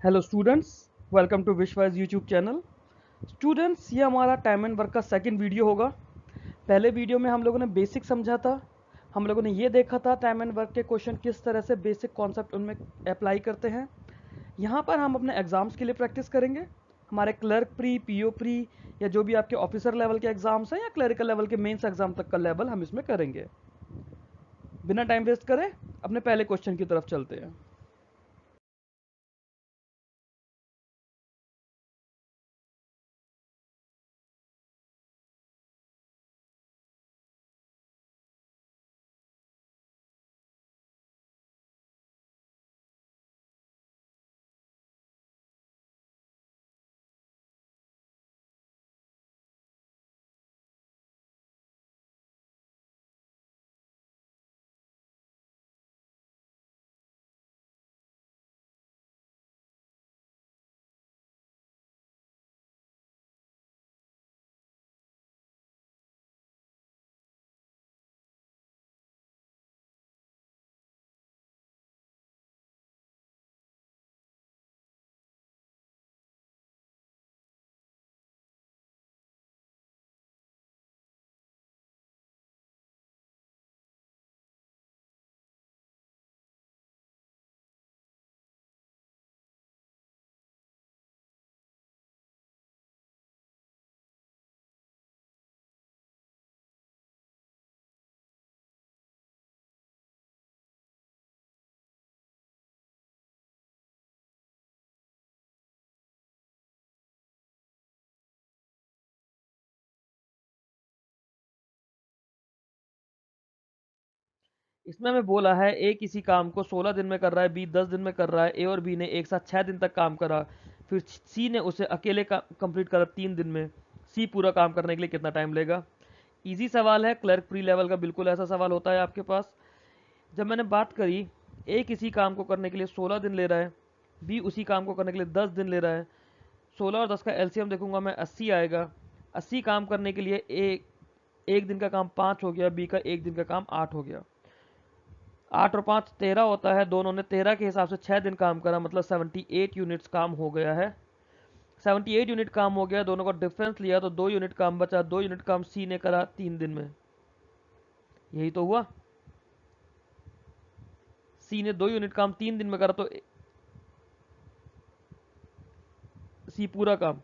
Hello students, welcome to विश्वास YouTube channel. Students, ये हमारा टाइम एंड वर्क का सेकंड वीडियो होगा। पहले वीडियो में हम लोगों ने बेसिक समझा था। हम लोगों ने ये देखा था टाइम एंड वर्क के क्वेश्चन किस तरह से बेसिक कॉन्सेप्ट उनमें अप्लाई करते हैं। यहाँ पर हम अपने एग्ज़ाम्स के लिए प्रैक्टिस करेंगे। हमारे क्लर्क प्री, पीओ प्री या जो भी आपके ऑफिसर लेवल के एग्ज़ाम्स हैं या क्लरिकल लेवल के मेंस एग्ज़ाम तक का लेवल हम इसमें करेंगे। बिना टाइम वेस्ट करें अपने पहले क्वेश्चन की तरफ चलते हैं। इसमें हमें बोला है ए किसी काम को 16 दिन में कर रहा है, बी 10 दिन में कर रहा है। ए और बी ने एक साथ 6 दिन तक काम करा, फिर सी ने उसे अकेले कंप्लीट करा 3 दिन में। सी पूरा काम करने के लिए कितना टाइम लेगा? इजी सवाल है, क्लर्क प्री लेवल का बिल्कुल ऐसा सवाल होता है आपके पास। जब मैंने बात करी ए किसी काम को करने के लिए 16 दिन ले रहा है, बी उसी काम को करने के लिए 10 दिन ले रहा है। 16 और 10 का एलसीएम देखूंगा मैं, 80 आएगा। 80 काम करने के लिए एक दिन का काम 5 हो गया, बी का एक दिन का काम 8 हो गया। 8 और 5 13 होता है। दोनों ने 13 के हिसाब से 6 दिन काम करा, मतलब 78 यूनिट्स काम हो गया है। 78 यूनिट काम हो गया, दोनों का डिफरेंस लिया तो 2 यूनिट काम बचा। 2 यूनिट काम सी ने करा 3 दिन में। यही तो हुआ। सी ने 2 यूनिट काम 3 दिन में करा तो सी पूरा काम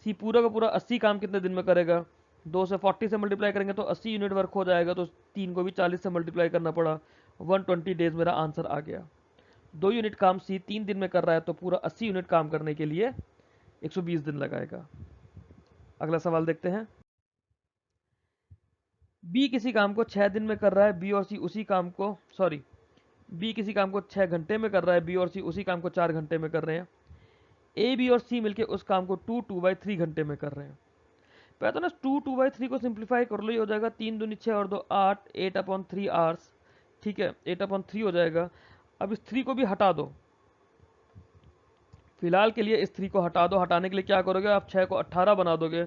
सी पूरा का पूरा 80 काम कितने दिन में करेगा? 2 से 40 से मल्टीप्लाई करेंगे तो 80 यूनिट वर्क हो जाएगा, तो 3 को भी 40 से मल्टीप्लाई करना पड़ा। 120 डेज मेरा आंसर आ गया। 2 यूनिट काम सी 3 दिन में कर रहा है, तो पूरा 80 यूनिट काम करने के लिए 120 दिन लगाएगा। अगला सवाल देखते हैं। बी किसी काम को 6 दिन में कर रहा है, बी और सी उसी काम को सॉरी बी किसी काम को 6 घंटे में कर रहा है, बी और सी उसी काम को 4 घंटे में कर रहे हैं। ए बी और सी मिलकर उस काम को 2/3 घंटे में कर रहे हैं। पहले तो ना 2/3 को सिंप्लीफाई कर लो, ये हो जाएगा 3 दूनी 6 और 2 8, 8/3 आवर्स। ठीक है, 8/3 हो जाएगा। अब इस 3 को भी हटा दो, फिलहाल के लिए इस 3 को हटा दो। हटाने के लिए क्या करोगे आप? 6 को 18 बना दोगे,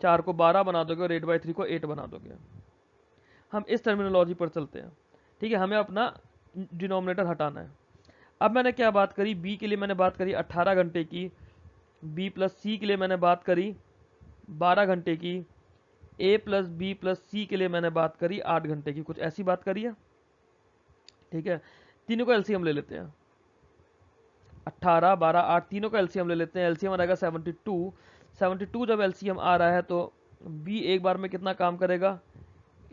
4 को 12 बना दोगे और 8/3 को 8 बना दोगे। हम इस टर्मिनोलॉजी पर चलते हैं। ठीक है, हमें अपना डिनोमिनेटर हटाना है। अब मैंने क्या बात करी? बी के लिए मैंने बात करी 18 घंटे की, बी प्लस सी के लिए मैंने बात करी 12 घंटे की, ए प्लस बी प्लस सी के लिए मैंने बात करी 8 घंटे की। कुछ ऐसी बात करी है। ठीक है, तीनों का एलसीएम ले लेते हैं। 18 12 8 तीनों का एलसीएम ले लेते हैं। एलसीएम आ जाएगा 72। 72 जब एलसीएम आ रहा है तो बी एक बार में कितना काम करेगा?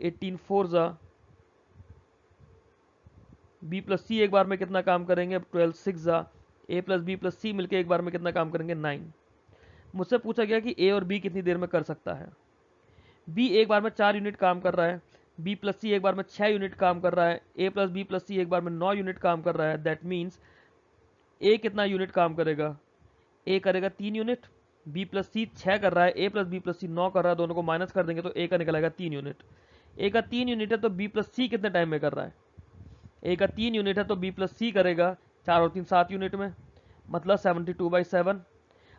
18 4 जा। बी प्लस सी एक बार में कितना काम करेंगे? 12 6 जा। ए प्लस बी प्लस सी मिलकर एक बार में कितना काम करेंगे? 9। मुझसे पूछा गया कि ए और बी कितनी देर में कर सकता है। बी एक बार में 4 यूनिट काम कर रहा है, बी प्लस सी एक बार में 6 यूनिट काम कर रहा है, ए प्लस बी प्लस सी एक बार में 9 यूनिट काम कर रहा है। दैट मीन्स ए कितना यूनिट काम करेगा? ए करेगा 3 यूनिट। बी प्लस सी 6 कर रहा है, ए प्लस बी प्लस सी 9 कर रहा है। दोनों को माइनस कर देंगे तो ए का निकलेगा 3 यूनिट। ए का 3 यूनिट है तो बी प्लस सी कितने टाइम में कर रहा है? ए का 3 यूनिट है तो बी प्लस सी करेगा 4 और 3 7 यूनिट में, मतलब 72/7।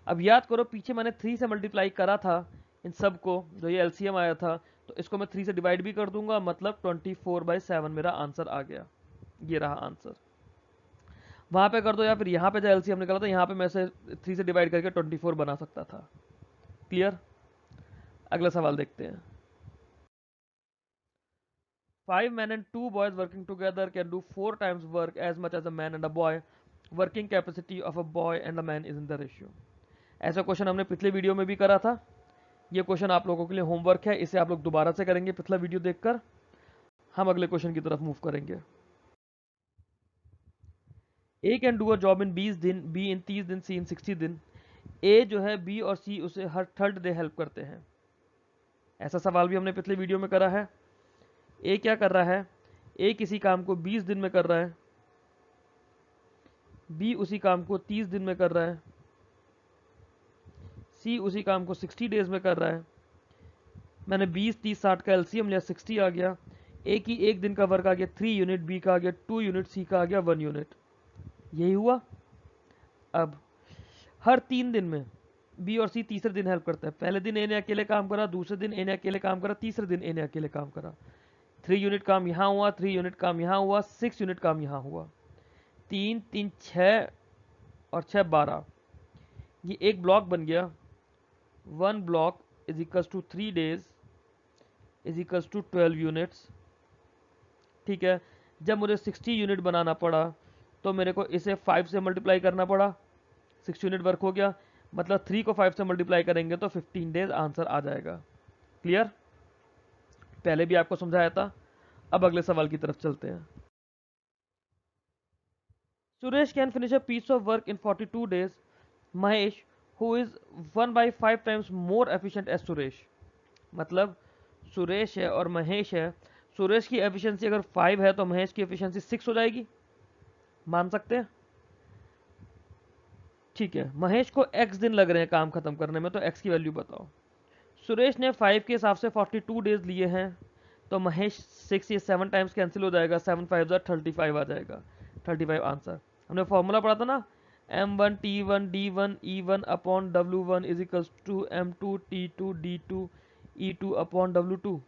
अब याद करो, पीछे मैंने 3 से मल्टीप्लाई करा था इन सब को, जो ये एलसीएम आया था, तो इसको मैं 3 से डिवाइड भी कर दूंगा, मतलब 24/7 मेरा आंसर आ गया। ये रहा आंसर। वहां पे कर दो, या फिर यहाँ पे जो एलसीएम निकला था यहाँ पे मैं से 3 से डिवाइड करके 24 बना सकता था। क्लियर? अगला सवाल देखते हैं। 5 men and 2 boys working together can do 4 times work as much as a man and a boy. Working capacity of a boy and a man is in the ratio. ऐसा question हमने पिछले video में भी करा था। ये question आप लोगों के लिए होमवर्क है, इसे आप लोग दोबारा से करेंगे पिछला वीडियो देखकर। हम अगले क्वेश्चन की तरफ मूव करेंगे। A can do a job in 20 दिन, बी इन 30 दिन, सी इन 60 दिन। ए जो है बी और सी उसे हर थर्ड डे हेल्प करते हैं। ऐसा सवाल भी हमने पिछले वीडियो में करा है। ए क्या कर रहा है? ए किसी काम को 20 दिन में कर रहा है, बी उसी काम को 30 दिन में कर रहा है, सी उसी काम को 60 डेज में कर रहा है। मैंने 20, 30, 60 का एलसीएम लिया, 60 आ गया। ए की एक दिन का वर्क आ गया 3 यूनिट, बी का आ गया 2 यूनिट, सी का आ गया 1 यूनिट। यही हुआ। अब हर 3 दिन में बी और सी तीसरे दिन हेल्प करता है। पहले दिन ए ने अकेले काम करा, दूसरे दिन ए ने अकेले काम करा, तीसरे दिन ए ने अकेले काम करा। 3 यूनिट काम यहाँ हुआ, 3 यूनिट काम यहाँ हुआ, 6 यूनिट काम यहाँ हुआ। 3, 3, 6 और 6, 12। ये एक ब्लॉक बन गया। 1 block is equals to 3 days is equals to 12 units. ठीक है। जब मुझे 60 यूनिट बनाना पड़ा तो मेरे को इसे 5 से मल्टीप्लाई करना पड़ा। 6 यूनिट वर्क हो गया, मतलब 3 को 5 से मल्टीप्लाई करेंगे तो 15 डेज आंसर आ जाएगा। क्लियर? पहले भी आपको समझाया था। अब अगले सवाल की तरफ चलते हैं। Suresh can finish a piece of work in 42 days. Mahesh who is 1/5 times more efficient as Suresh. मतलब सुरेश है और महेश है। सुरेश की एफिशिएंसी अगर 5 है तो महेश की एफिशिएंसी 6 हो जाएगी। मान सकते हैं? ठीक है। महेश को x दिन लग रहे हैं काम खत्म करने में, तो x की वैल्यू बताओ। सुरेश ने 5 के हिसाब से 42 डेज लिए हैं, तो महेश 6 ये 7 टाइम्स कैंसिल हो जाएगा, 7 5 35 आ जाएगा। 35 आंसर। हमने फॉर्मूला पढ़ा था ना, m1 t1 d1 e1 upon w1 is equals to m2 t2 d2 e2 upon w2।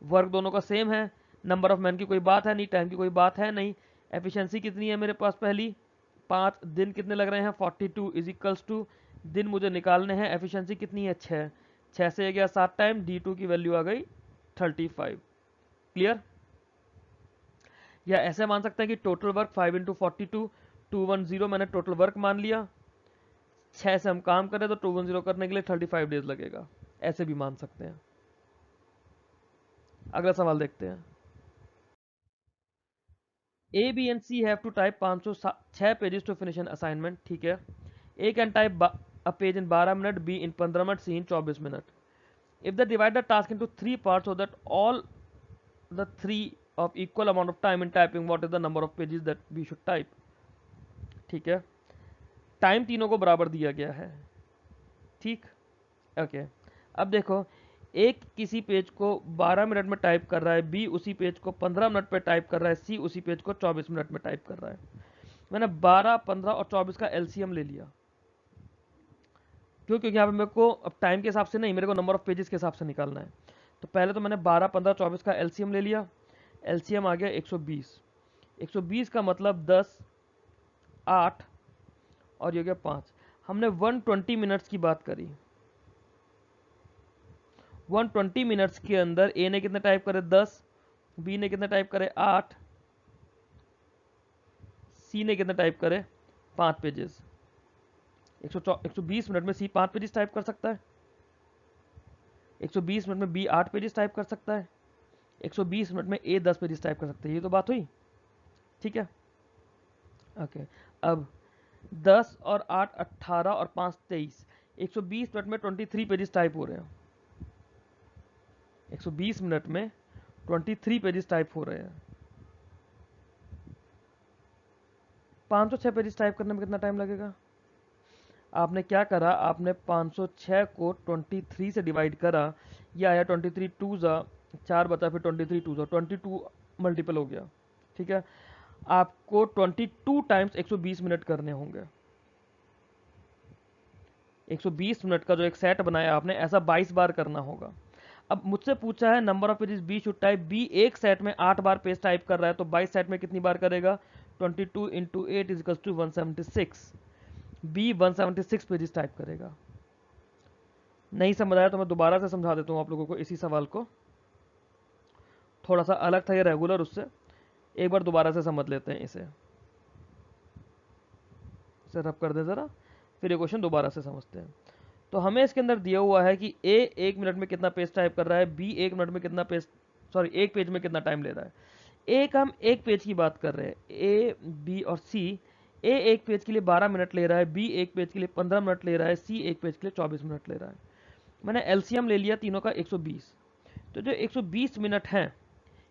Work दोनों का सेम है, नंबर ऑफ मैन की कोई बात है नहीं, टाइम की कोई बात है नहीं। एफिशिएंसी कितनी है मेरे पास? पहली 5 दिन कितने लग रहे हैं? 42 इज इक्वल्स टू दिन मुझे निकालने हैं, एफिशिएंसी कितनी है? 6। 6 से गया 7 टाइम, d2 की वैल्यू आ गई 35। क्लियर? या ऐसे मान सकते हैं कि टोटल वर्क 5 इंटू 42 210, मैंने टोटल वर्क मान लिया। 6 से हम काम करें तो 210 करने के लिए 35 डेज लगेगा। ऐसे भी मान सकते हैं। अगला सवाल देखते हैं। A B and C have to type 506 pages to finish an assignment. ठीक है। A can type a page in 12 minute, B in 15 minute, C in 24 minute. If the divide the task into 3 parts so that all the 3 of equal amount of time in typing, what is the number of pages that we should type? ठीक है। Time तीनों को बराबर दिया गया है। ठीक। Okay. अब देखो, एक किसी पेज को 12 मिनट में टाइप कर रहा है, बी उसी पेज को 15 मिनट पे टाइप कर रहा है, सी उसी पेज को 24 मिनट में टाइप कर रहा है। मैंने 12, 15 और 24 का एलसीएम ले लिया। क्यों? क्योंकि यहाँ पे मेरे को अब टाइम के हिसाब से नहीं, मेरे को नंबर ऑफ पेजेस के हिसाब से निकालना है। तो पहले तो मैंने 12, 15, 24 का एलसीएम ले लिया। एलसीएम आ गया 120। 120 का मतलब 10, 8 और ये हो गया 5। हमने 120 मिनट्स की बात करी। 120 मिनट्स के अंदर ए ने कितने टाइप करे? 10, बी ने कितने टाइप करे? 8, सी ने कितने टाइप करे? 5 पेजेस। 120 मिनट में सी 5 पेजेस टाइप कर सकता है। 120 मिनट में बी 8 पेजेस टाइप कर सकता है। 120 मिनट में ए 10 पेजेस टाइप कर सकते हैं। ये तो बात हुई। ठीक है। ओके। अब 10 और 8 18 और 5 23। 120 मिनट में 23 पेजेस टाइप हो रहे हैं। 120 मिनट में 23 पेजेस टाइप हो रहे हैं। 506 पेजेस टाइप करने में कितना टाइम लगेगा? आपने क्या करा? आपने 506 को 23 से डिवाइड करा, ये आया 23 टू ज़ा 4 बचा, फिर 23 टू ज़ा 22 मल्टीपल हो गया। ठीक है। आपको 22 टाइम्स 120 मिनट करने होंगे। 120 मिनट का जो एक सेट बनाया आपने, ऐसा 22 बार करना होगा। अब मुझसे पूछा है number of pages B should type. B एक सेट में 8 बार पेज टाइप कर रहा है, तो 22 सेट में कितनी बार करेगा? 22 into 8 is equals to 176। B 176 pages type करेगा। नहीं समझ आया तो मैं दोबारा से समझा देता हूँ आप लोगों को इसी सवाल को, थोड़ा सा अलग था ये रेगुलर उससे, एक बार दोबारा से समझ लेते हैं इसे रब कर दे ज़रा, फिर ये क्वेश्चन दोबारा से समझते हैं। तो हमें इसके अंदर दिया हुआ है कि ए 1 मिनट में कितना पेज टाइप कर रहा है, बी 1 मिनट में कितना पेज, सॉरी 1 पेज में कितना टाइम ले रहा है। एक हम 1 पेज की बात कर रहे हैं, ए बी और सी। ए 1 पेज के लिए 12 मिनट ले रहा है, बी 1 पेज के लिए 15 मिनट ले रहा है, सी 1 पेज के लिए 24 मिनट ले रहा है। मैंने एलसीएम ले लिया तीनों का 120। तो जो 120 मिनट हैं,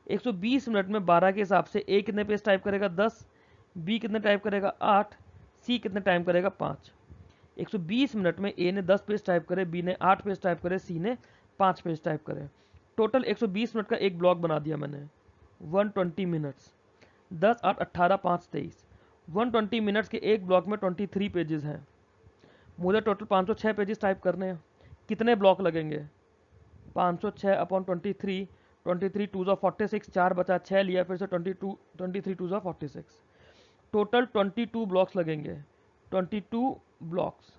120 मिनट में 12 के हिसाब से ए कितने पेज टाइप करेगा 10, बी कितने टाइप करेगा 8, सी कितने टाइम करेगा 5। 120 मिनट में ए ने 10 पेज टाइप करे, बी ने 8 पेज टाइप करे, सी ने 5 पेज टाइप करे। टोटल 120 मिनट का एक ब्लॉक बना दिया मैंने, 120 मिनट्स। 10 8 18 5 23, 120 मिनट्स के एक ब्लॉक में 23 पेजेस हैं। मुझे टोटल 506 पेजेस टाइप करने हैं। कितने ब्लॉक लगेंगे, 506 अपॉन 23, 23 टू ज़ा 46, 4 बचा 6 लिया, फिर से 23 टू ज़ा 46, टोटल 22 ब्लॉक्स लगेंगे। 22 ब्लॉक्स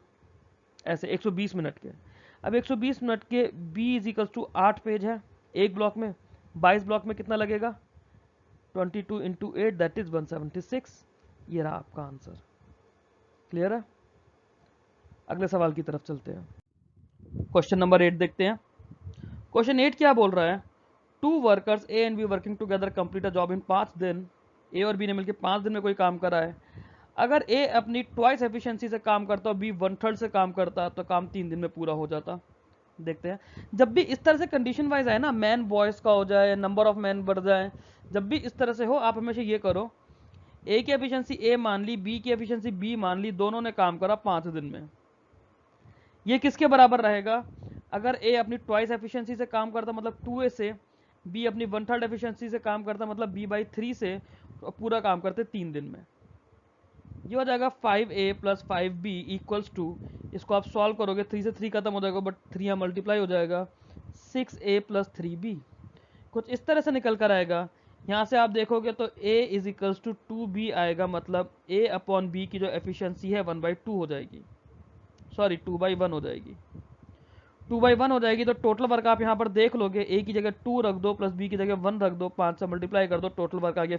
ऐसे 120 मिनट के। अब 120 मिनट के b is equals to 8 page है एक ब्लॉक में, 22 ब्लॉक में कितना लगेगा, 22 इंटू 8 दैट इज 176। ये रहा आपका आंसर। क्लियर है। अगले सवाल की तरफ चलते हैं। क्वेश्चन नंबर 8 देखते हैं। क्वेश्चन 8 क्या बोल रहा है, two workers A and B working together complete a job in 5 दिन। ए और बी ने मिलकर 5 दिन में कोई काम करा है। अगर ए अपनी ट्वाइस एफिशिएंसी से काम करता और बी 1/3 से काम करता तो काम 3 दिन में पूरा हो जाता। देखते हैं, जब भी इस तरह से कंडीशन वाइज आए ना, मैन बॉयज का हो जाए, नंबर ऑफ मैन बढ़ जाए, जब भी इस तरह से हो आप हमेशा ये करो, ए की एफिशिएंसी ए मान ली, बी की एफिशिएंसी बी मान ली, दोनों ने काम करा 5 दिन में। ये किसके बराबर रहेगा, अगर ए अपनी ट्वाइस एफिशिएंसी से काम करता मतलब 2a से, बी अपनी 1/3 एफिशिएंसी से काम करता मतलब b/3 से, तो पूरा काम करते 3 दिन में। ये हो जाएगा 5a plus 5b equals to, इसको आप सॉल्व करोगे 3 से 3 खत्म हो जाएगा बट 3 यहाँ मल्टीप्लाई हो जाएगा, 6a प्लस 3b कुछ इस तरह से निकल कर आएगा। यहाँ से आप देखोगे तो a is equals to 2b आएगा, मतलब a अपॉन b की जो एफिशिएंसी है 1/2 हो जाएगी, सॉरी 2/1 हो जाएगी, 2/1 हो जाएगी। तो टोटल वर्क आप यहाँ पर देख लोगे, a की जगह 2 रख दो प्लस b की जगह 1 रख दो, 5 से मल्टीप्लाई कर दो, टोटल वर्क आ गया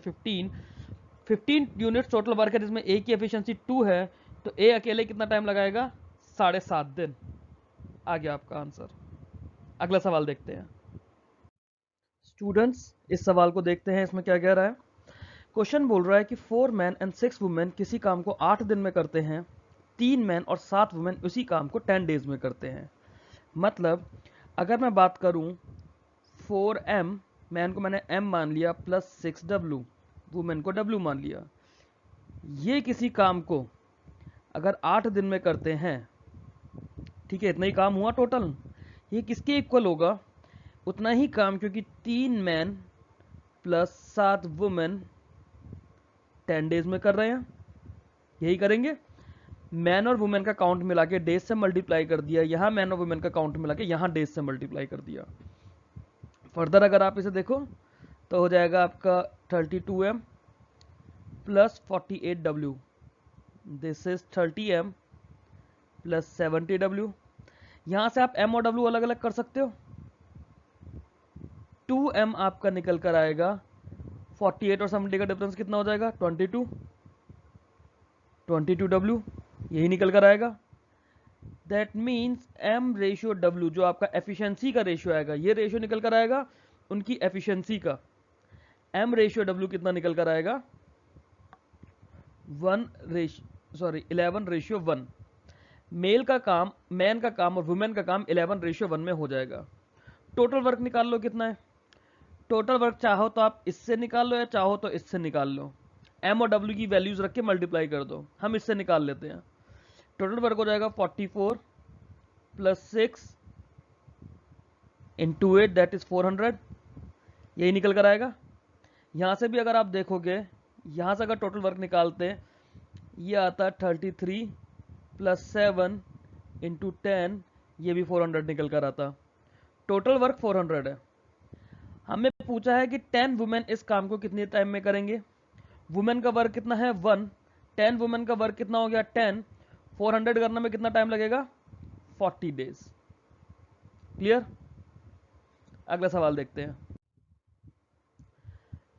15 यूनिट्स टोटल वर्क है, जिसमें ए की एफिशिएंसी 2 है, तो ए अकेले कितना टाइम लगाएगा, 7.5 दिन। आ गया आपका आंसर। अगला सवाल देखते हैं। स्टूडेंट्स इस सवाल को देखते हैं, इसमें क्या कह रहा है। क्वेश्चन बोल रहा है कि 4 मैन एंड 6 वुमेन किसी काम को 8 दिन में करते हैं, 3 मैन और 7 वुमेन उसी काम को 10 डेज में करते हैं। मतलब अगर मैं बात करूं 4m, मैन को मैंने m मान लिया, प्लस 6w, वुमेन को w मान लिया, ये किसी काम को अगर 8 दिन में करते हैं, ठीक है, इतना ही काम हुआ टोटल, ये किसके इक्वल होगा, उतना ही काम, क्योंकि 3 मैन प्लस 7 वुमेन 10 डेज में कर रहे हैं, यही करेंगे। मैन और वुमेन का काउंट मिला के डेज से मल्टीप्लाई कर दिया, यहां मैन और वुमेन का काउंट मिला के यहां डेज से मल्टीप्लाई कर दिया। फर्दर अगर आप इसे देखो तो हो जाएगा आपका 32m plus 48w, this is 30m plus 70w। यहां से आप m और w अलग अलग कर सकते हो, 2m आपका निकल कर आएगा, 48 और 70 का डिफरेंस कितना हो जाएगा 22, 22w यही निकल कर आएगा। That means m ratio w, जो आपका एफिशिएंसी का रेशियो आएगा, ये रेशियो निकल कर आएगा उनकी एफिशिएंसी का। m रेशियो w कितना निकल कर आएगा, 11/1। मेल का काम, मैन का काम और वुमेन का काम 11/1 में हो जाएगा। टोटल वर्क निकाल लो कितना है, टोटल वर्क चाहो तो आप इससे निकाल लो या चाहो तो इससे निकाल लो, m और w की वैल्यूज रख के मल्टीप्लाई कर दो, हम इससे निकाल लेते हैं। टोटल वर्क हो जाएगा 44 प्लस 6 इंटू 8 दैट इज 400, यही निकल कर आएगा। यहाँ से भी अगर आप देखोगे, यहाँ से अगर टोटल वर्क निकालते हैं, ये आता 33 प्लस 7 इंटू 10, ये भी 400 निकल कर आता। टोटल वर्क 400 है। हमें पूछा है कि 10 वुमेन इस काम को कितने टाइम में करेंगे, वुमेन का वर्क कितना है 1, 10 वुमेन का वर्क कितना हो गया 10, 400 करने में कितना टाइम लगेगा 40 डेज। क्लियर। अगला सवाल देखते हैं।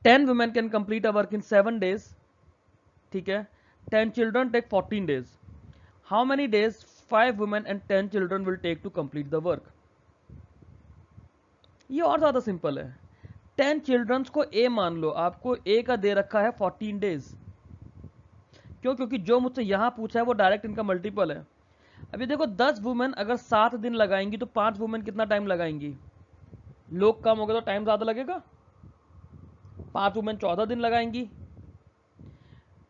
10 women can complete a work in 7 days, ठीक है। 10 children take 14 days. How many days 5 women and 10 children will take to complete the work? ये और ज्यादा सिंपल है। 10 चिल्ड्रंस को ए मान लो, आपको ए का दे रखा है 14 डेज। क्यों? क्योंकि जो मुझसे यहां पूछा है वो डायरेक्ट इनका मल्टीपल है। अभी देखो 10 वुमेन अगर 7 दिन लगाएंगी तो 5 वुमेन कितना टाइम लगाएंगी? लोग कम हो गए तो टाइम ज्यादा लगेगा। 5 वुमेन 14 दिन लगाएंगी।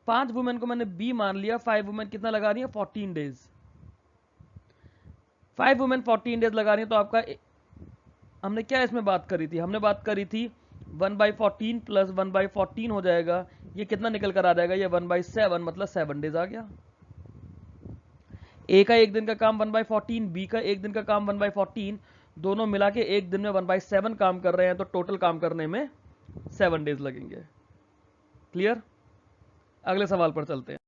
5 वुमेन को मैंने बी मान लिया, 5 वुमेन कितना लगा रही है 14 डेज। 5 वुमेन 14 डेज लगा रही है तो आपका हमने क्या इसमें बात करी थी? हमने बात करी थी 1/14 प्लस 1/14 हो जाएगा। ये कितना निकल कर आ जाएगा? ये 1/7 मतलब 7 डेज आ गया। ए का एक दिन का काम 1/14, बी का एक दिन का काम 1/14, दोनों मिला के एक दिन में 1/7 काम कर रहे हैं तो टोटल काम करने में 7 डेज लगेंगे। क्लियर। अगले सवाल पर चलते हैं।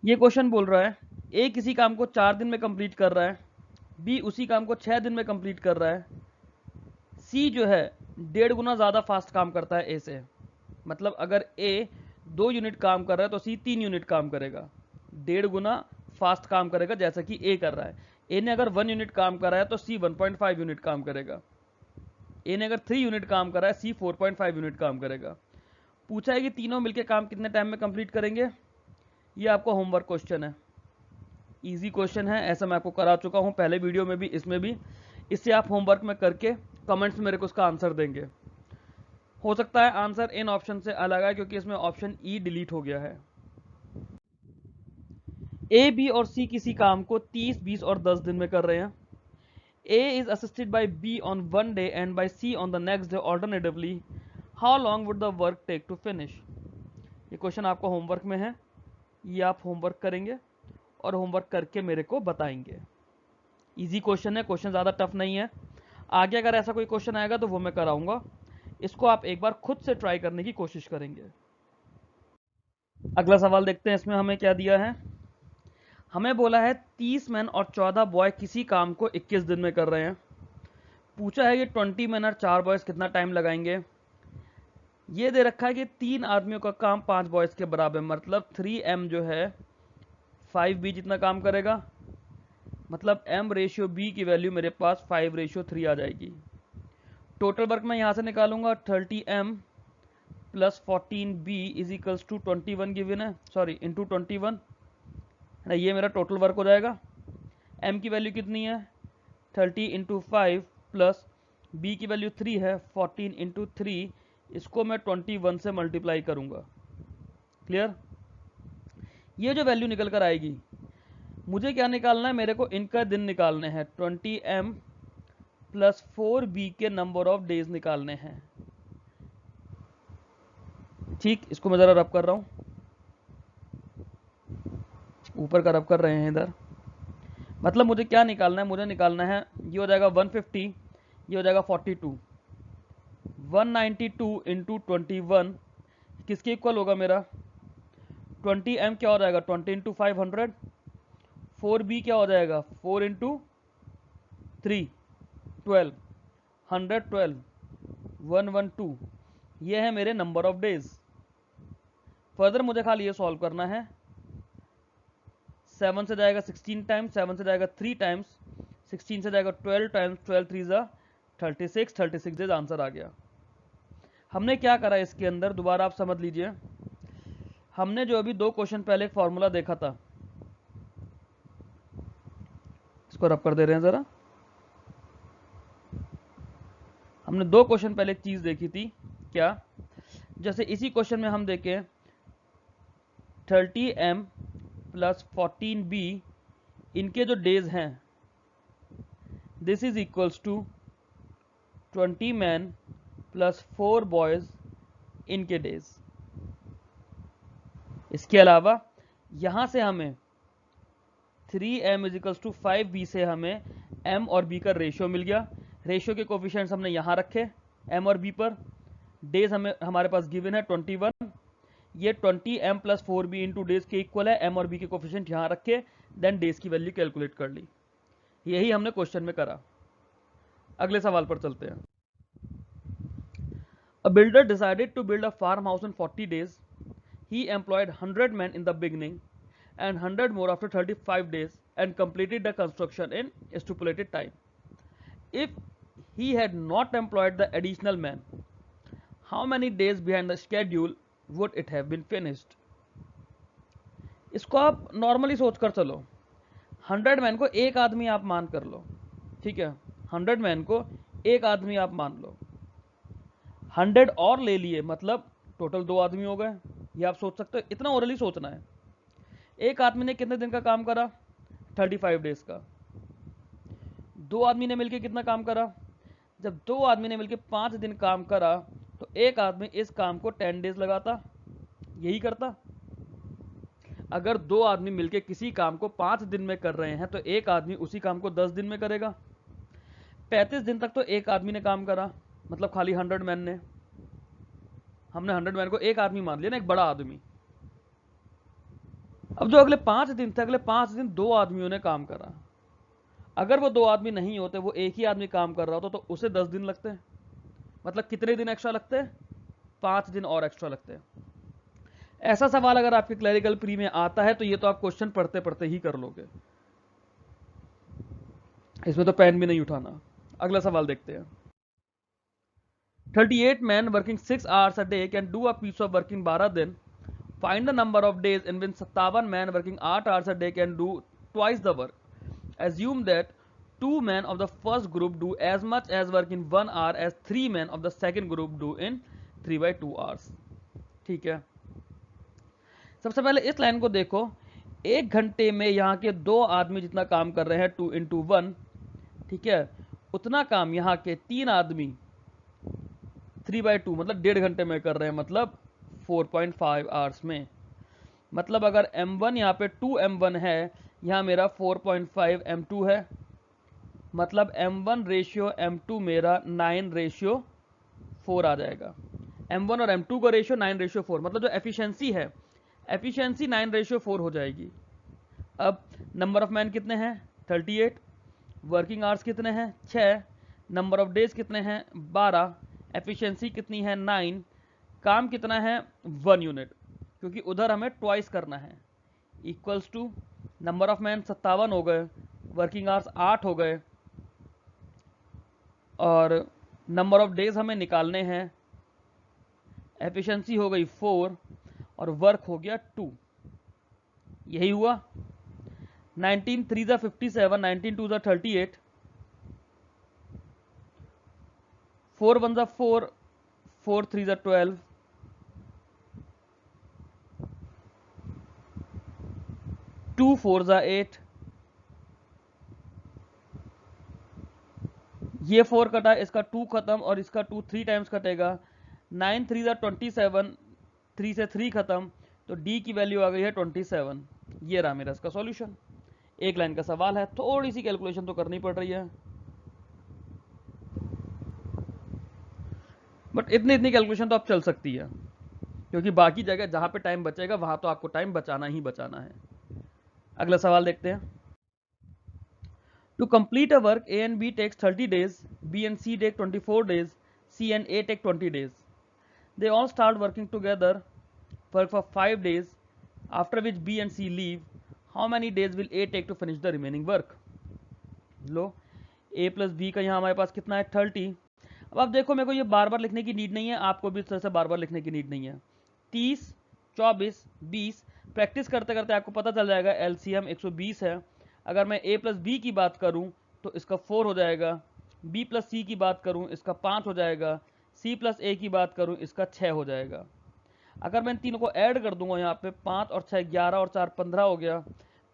ये क्वेश्चन बोल रहा है ए किसी काम को 4 दिन में कंप्लीट कर रहा है, बी उसी काम को 6 दिन में कंप्लीट कर रहा है, सी जो है 1.5 गुना ज्यादा फास्ट काम करता है ए से। मतलब अगर ए 2 यूनिट काम कर रहा है तो सी 3 यूनिट काम करेगा, 1.5 गुना फास्ट काम करेगा जैसा कि ए कर रहा है। ए ने अगर 1 यूनिट काम करा है तो सी 1.5 यूनिट काम करेगा। ए ने अगर 3 यूनिट काम करा है, सी 4.5 यूनिट काम करेगा। पूछा है कि तीनों मिलकर काम कितने टाइम में कंप्लीट करेंगे। ये आपका होमवर्क क्वेश्चन है, इजी क्वेश्चन है, ऐसा मैं आपको करा चुका हूं पहले वीडियो में भी, इसमें भी। इससे आप होमवर्क में करके कमेंट्स में मेरे को उसका आंसर देंगे। हो सकता है आंसर इन ऑप्शन से अलग है क्योंकि इसमें ऑप्शन ई डिलीट हो गया है। ए, बी और सी किसी काम को 30, 20 और 10 दिन में कर रहे हैं। A is assisted by B on 1 day and by C on the next day alternatively. How long would the work take to finish? ये क्वेश्चन आपका होमवर्क में है, ये आप होमवर्क करेंगे और होमवर्क करके मेरे को बताएंगे। इजी क्वेश्चन है, क्वेश्चन ज़्यादा टफ नहीं है। आगे अगर ऐसा कोई क्वेश्चन आएगा तो वो मैं कराऊंगा, इसको आप एक बार खुद से ट्राई करने की कोशिश करेंगे। अगला सवाल देखते हैं, इसमें हमें क्या दिया है। हमें बोला है 30 मैन और 14 बॉय किसी काम को 21 दिन में कर रहे हैं। पूछा है कि 20 मैन और 4 बॉयज कितना टाइम लगाएंगे। ये दे रखा है कि 3 आदमियों का काम 5 बॉयज के बराबर, मतलब 3m जो है 5b जितना काम करेगा। मतलब m/b की वैल्यू मेरे पास 5/3 आ जाएगी। टोटल वर्क मैं यहां से निकालूंगा 30m plus 14b is equals to 21 given है, सॉरी इंटू 21 है। ये मेरा टोटल वर्क हो जाएगा। m की वैल्यू कितनी है 30 इंटू 5 प्लस b की वैल्यू 3 है 14 इंटू 3, इसको मैं 21 से मल्टीप्लाई करूंगा। क्लियर। ये जो वैल्यू निकल कर आएगी, मुझे क्या निकालना है, मेरे को इनका दिन निकालने हैं। 20m प्लस 4b के नंबर ऑफ डेज निकालने हैं। ठीक, इसको मैं जरा रब कर रहा हूं, ऊपर का रब कर रहे हैं इधर। मतलब मुझे क्या निकालना है, मुझे निकालना है, ये हो जाएगा 150, ये हो जाएगा 42, 192 इंटू 21 किसके इक्वल होगा मेरा 20m क्या हो जाएगा 20 इंटू 500, 4b क्या हो जाएगा 4 इंटू 3 12, 112, 112, ये है मेरे नंबर ऑफ डेज। फर्दर मुझे खाली ये सॉल्व करना है। 7 से जाएगा 16 टाइम्स, 7 से जाएगा 3 टाइम्स, 16 से जाएगा 12 टाइम्स, 12 3 जा 36, 36 डेज आंसर आ गया। हमने क्या करा इसके अंदर, दोबारा आप समझ लीजिए। हमने जो अभी 2 क्वेश्चन पहले एक फॉर्मूला देखा था, इसको रब कर दे रहे हैं जरा। हमने 2 क्वेश्चन पहले एक चीज देखी थी, क्या, जैसे इसी क्वेश्चन में हम देखें 30m प्लस 14b, इनके जो डेज हैं this is equals to 20 man plus 4 boys इनके डेज। इसके अलावा यहां से हमें 3m is equals to 5b से हमें m और b का रेशियो मिल गया। रेशियो के कोफिशिएंट्स हमने यहां रखे m और b पर। डेज हमें हमारे पास गिवन है 21, ये 20m plus 4b into days के इक्वल है, m और b के कोफिशिएंट यहाँ रखे, देन डेज की वैल्यू कैलकुलेट कर ली। यही हमने क्वेश्चन में करा। अगले सवाल पर चलते हैं। A builder decided to build a farmhouse in 40 days. He employed 100 men in the beginning and 100 more after 35 days and completed the construction in stipulated time. If he had not employed the additional men, how many days behind the schedule would it have been finished? इसको आप normally सोच कर चलो। 100 man को एक आदमी आप मान कर लो, ठीक है, 100 मैन को एक आदमी आप मान लो, 100 और ले लिए, मतलब टोटल 2 आदमी हो गए। ये आप सोच सकते हो, इतना ओरली सोचना है। एक आदमी ने कितने दिन का काम करा? 35 डेज का। 2 आदमी ने मिलकर कितना काम करा? जब 2 आदमी ने मिलकर 5 दिन काम करा तो एक आदमी इस काम को 10 डेज लगाता, यही करता। अगर 2 आदमी मिलकर किसी काम को 5 दिन में कर रहे हैं तो एक आदमी उसी काम को 10 दिन में करेगा। 35 दिन तक तो एक आदमी ने काम करा, मतलब खाली 100 मैन ने। हमने 100 मैन को एक आदमी मान लिया ना, एक बड़ा आदमी। अब जो अगले 5 दिन थे, अगले 5 दिन 2 आदमियों ने काम करा। अगर वो 2 आदमी नहीं होते, वो एक ही आदमी काम कर रहा होता तो उसे 10 दिन लगते। मतलब कितने दिन एक्स्ट्रा लगते हैं? 5 दिन और एक्स्ट्रा लगते हैं। ऐसा सवाल अगर आपके क्लरिकल प्री में आता है तो ये तो आप क्वेश्चन पढ़ते पढ़ते ही कर लोगे, इसमें तो पेन भी नहीं उठाना। अगला सवाल देखते हैं। 38 men working 6 hours a day can do a piece of work in 12 दिन. Find the number of days in which 57 men working 8 hours a day can do twice the work. Assume that 2 men of the first group do as much as work in 1 hour as 3 men of the second group do in 3/2 hours. ठीक है, सबसे पहले इस line को देखो। 1 घंटे में यहाँ के 2 आदमी जितना काम कर रहे हैं 2 into 1, ठीक है, उतना काम यहाँ के 3 आदमी 3/2 मतलब 1.5 घंटे में कर रहे हैं, मतलब 4.5 आवर्स में। मतलब अगर m1 यहाँ पे 2m1 है, यहाँ मेरा 4.5 m2 है, मतलब m1 रेशियो m2 मेरा 9/4 आ जाएगा। m1 और m2 का रेशियो 9/4, मतलब जो एफिशिएंसी है, एफिशिएंसी 9/4 हो जाएगी। अब नंबर ऑफ मैन कितने हैं? 38। वर्किंग आवर्स कितने हैं? 6। नंबर ऑफ डेज कितने हैं? 12। एफिशिएंसी कितनी है? 9। काम कितना है? 1 यूनिट, क्योंकि उधर हमें ट्वाइस करना है। Equals to number of man 57 हो गए, वर्किंग आवर्स 8 हो गए, और नंबर ऑफ डेज हमें निकालने हैं। एफिशिएंसी हो गई 4 और वर्क हो गया 2। यही हुआ। 19 3 जा 57, 19 2 जा 38, 4 1 जा 4, 4 3 जा 12, 2 4 जा 8, ये 4 कटा, इसका 2 खत्म और इसका 2 3 टाइम्स कटेगा। 9 3 जा 27, 3 से 3 खत्म, तो डी की वैल्यू आ गई है 27। ये रहा मेरा इसका सॉल्यूशन। एक लाइन का सवाल है, थोड़ी सी कैलकुलेशन तो करनी पड़ रही है, बट इतनी कैलकुलेशन तो आप चल सकती है, क्योंकि बाकी जगह जहां पे टाइम बचेगा वहां तो आपको टाइम बचाना ही बचाना है। अगला सवाल देखते हैं। To complete a work A and B takes 30 days, B and C take 24 days, C and A take 20 days. They all start working together, work for 5 days, after which B and C leave. How many days will A take to finish the remaining work? Low, A plus B का यहाँ हमारे पास कितना है? 30। अब आप देखो, मेरे को ये बार बार लिखने की नीड नहीं है, आपको भी इस तरह से बार बार लिखने की नीड नहीं है। 30, 24, 20, प्रैक्टिस करते करते आपको पता चल जाएगा। LCM 120 है। अगर मैं A प्लस बी की बात करूँ तो इसका 4 हो जाएगा, B प्लस सी की बात करूँ इसका 5 हो जाएगा, C प्लस ए की बात करूँ इसका 6 हो जाएगा। अगर मैं इन तीनों को ऐड कर दूंगा यहाँ पे, 5 और 6 11 और 4 15 हो गया।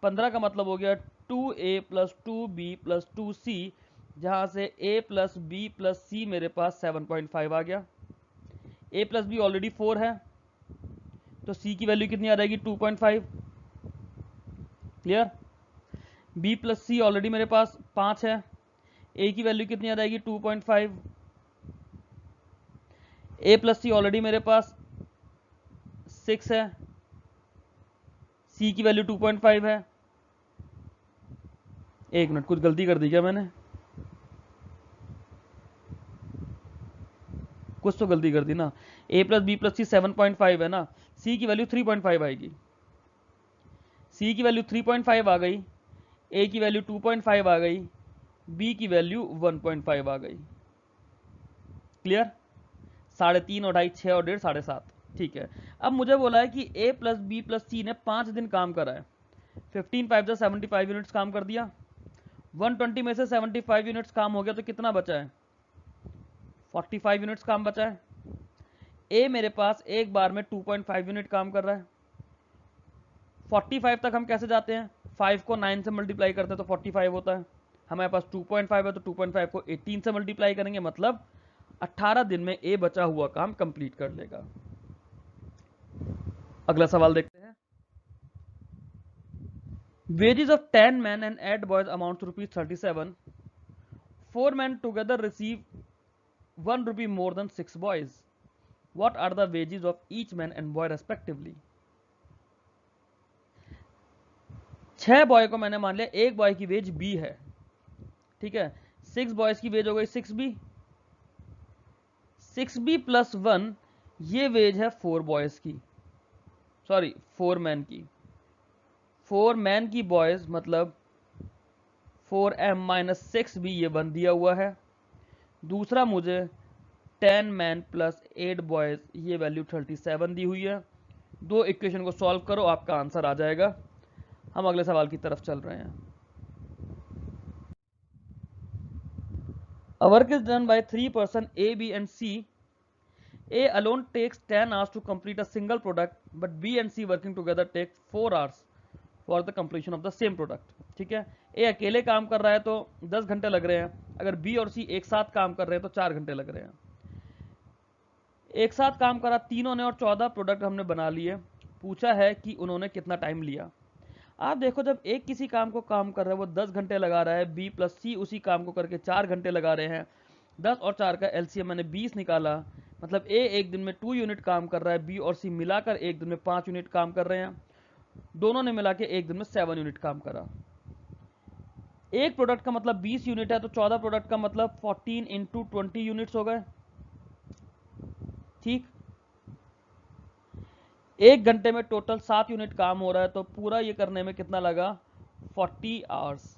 15 का मतलब हो गया 2A plus 2B plus 2C, जहाँ से A plus B plus C मेरे पास 7.5 आ गया। A प्लस B ऑलरेडी 4 है, तो C की वैल्यू कितनी आ जाएगी? 2.5। Clear? B plus C already मेरे पास 5 है, A की वैल्यू कितनी आ जाएगी? 2.5। A प्लस C ऑलरेडी मेरे पास 6 है, सी की वैल्यू 2.5 है। एक मिनट, कुछ गलती कर दी क्या मैंने? कुछ तो गलती कर दी ना। a प्लस बी प्लस सी 7.5 है ना, सी की वैल्यू 3.5 आएगी। सी की वैल्यू 3.5 आ गई, ए की वैल्यू 2.5 आ गई, बी की वैल्यू 1.5 आ गई। क्लियर? 3.5 और 2.5 6 और 1.5 7.5। ठीक है, अब मुझे बोला है कि ए प्लस बी प्लस सी ने 5 दिन काम करा है। 15 5 75 यूनिट्स काम कर दिया। 120 में से 75 यूनिट्स काम हो गया तो कितना बचा है? 45 यूनिट्स काम बचा है। ए मेरे पास एक बार में 2.5 यूनिट काम कर रहा है। 45 तक हम कैसे जाते हैं? 5 को 9 से मल्टीप्लाई करते हैं तो 45 होता है। हमारे पास 2.5 है तो 2.5 को 18 से मल्टीप्लाई करेंगे, मतलब 18 दिन में ए बचा हुआ काम कंप्लीट कर लेगा। अगला सवाल देखते हैं। Wages of 10 men and 8 boys amount to rupees 37. 4 men together receive 1 rupee more than 6 boys. What are the wages of each man and boy respectively? 6 boy को मैंने मान लिया, एक बॉय की वेज बी है, ठीक है। 6 बॉयज की वेज हो गई 6b। 6b प्लस 1, ये वेज है 4 बॉयज की, सॉरी 4 मैन की। 4 मैन की बॉयज मतलब 4m माइनस 6b, ये 1 दिया हुआ है। दूसरा मुझे 10 मैन प्लस 8 बॉयज, ये वैल्यू 37 दी हुई है। दो इक्वेशन को सॉल्व करो, आपका आंसर आ जाएगा। हम अगले सवाल की तरफ चल रहे हैं। A work is done by 3 person A, B and C. A alone takes 10 hours to complete a single product, but B and C working together take 4 hours for the completion of the same product. ठीक है, ए अकेले काम कर रहा है तो 10 घंटे लग रहे हैं, अगर बी और सी एक साथ काम कर रहे हैं तो 4 घंटे लग रहे हैं। एक साथ काम करा तीनों ने और 14 प्रोडक्ट हमने बना लिए। पूछा है कि उन्होंने कितना टाइम लिया। आप देखो, जब एक किसी काम को काम कर रहा है वो 10 घंटे लगा रहा है, बी प्लस सी उसी काम को करके 4 घंटे लगा रहे हैं। 10 और 4 का एलसीएम मैंने 20 निकाला, मतलब ए एक दिन में 2 यूनिट काम कर रहा है, बी और सी मिलाकर एक दिन में 5 यूनिट काम कर रहे हैं। दोनों ने मिला के एक दिन में 7 यूनिट काम करा। एक प्रोडक्ट का मतलब 20 यूनिट है, तो 14 प्रोडक्ट का मतलब 14 इंटू 20 यूनिट्स हो गए। ठीक, एक घंटे में टोटल 7 यूनिट काम हो रहा है, तो पूरा ये करने में कितना लगा? 40 आवर्स।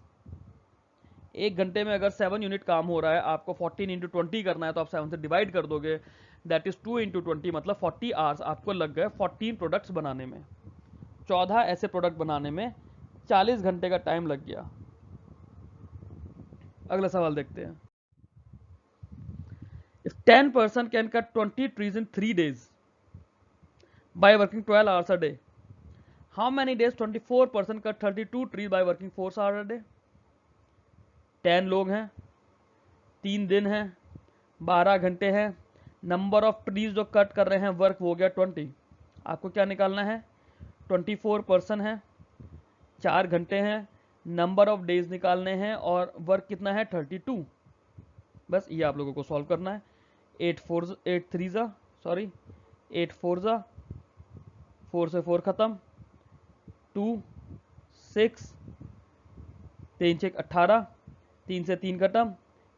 एक घंटे में अगर 7 यूनिट काम हो रहा है, आपको 14 इंटू 20 करना है, तो आप 7 से डिवाइड कर दोगे, दैट इज 2 इंटू 20, मतलब 40 आवर्स आपको लग गए 14 प्रोडक्ट्स बनाने में। 14 ऐसे प्रोडक्ट बनाने में 40 घंटे का टाइम लग गया। अगला सवाल देखते हैं। If 10 person can cut 20 trees in 3 days by working 12 hours a day, how many days 24 person cut 32 trees by working 4 hours a day? 10 लोग हैं, 3 दिन हैं, 12 घंटे हैं, नंबर ऑफ ट्रीज जो कट कर रहे हैं वर्क हो गया 20। आपको क्या निकालना है? 24 पर्सन है, 4 घंटे हैं, नंबर ऑफ डेज निकालने हैं और वर्क कितना है 32। बस ये आप लोगों को सॉल्व करना है। 8 3 सॉरी 8 4 4 से 4 खत्म, 2 6 3 6 18, 3 से 3 खत्म,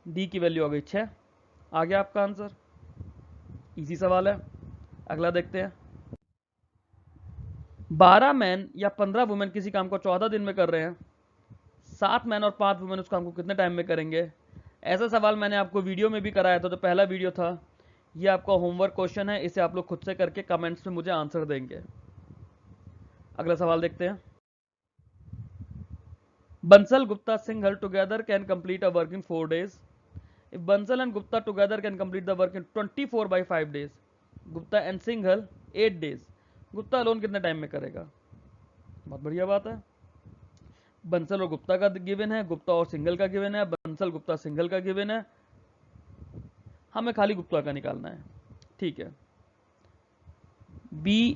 डी की वैल्यू आ गई 6। आ गया आपका आंसर। इजी सवाल है। अगला देखते हैं। 12 मैन या 15 वुमेन किसी काम को 14 दिन में कर रहे हैं, 7 मैन और 5 वुमेन उस काम को कितने टाइम में करेंगे? ऐसा सवाल मैंने आपको वीडियो में भी कराया था, तो पहला वीडियो था। ये आपका होमवर्क क्वेश्चन है, इसे आप लोग खुद से करके कमेंट्स में मुझे आंसर देंगे। अगला सवाल देखते हैं। Bansal Gupta Singhal together can complete a work in 4 days. If Bansal and Gupta together can complete the work in 24 by 5 days, Gupta and Singhal 8 days, Gupta alone कितने टाइम में करेगा? बहुत बढ़िया बात है। बंसल और गुप्ता का गिवन है, गुप्ता और सिंघल का गिवन है, बंसल गुप्ता सिंघल का गिवन है, हमें खाली गुप्ता का निकालना है। ठीक है, B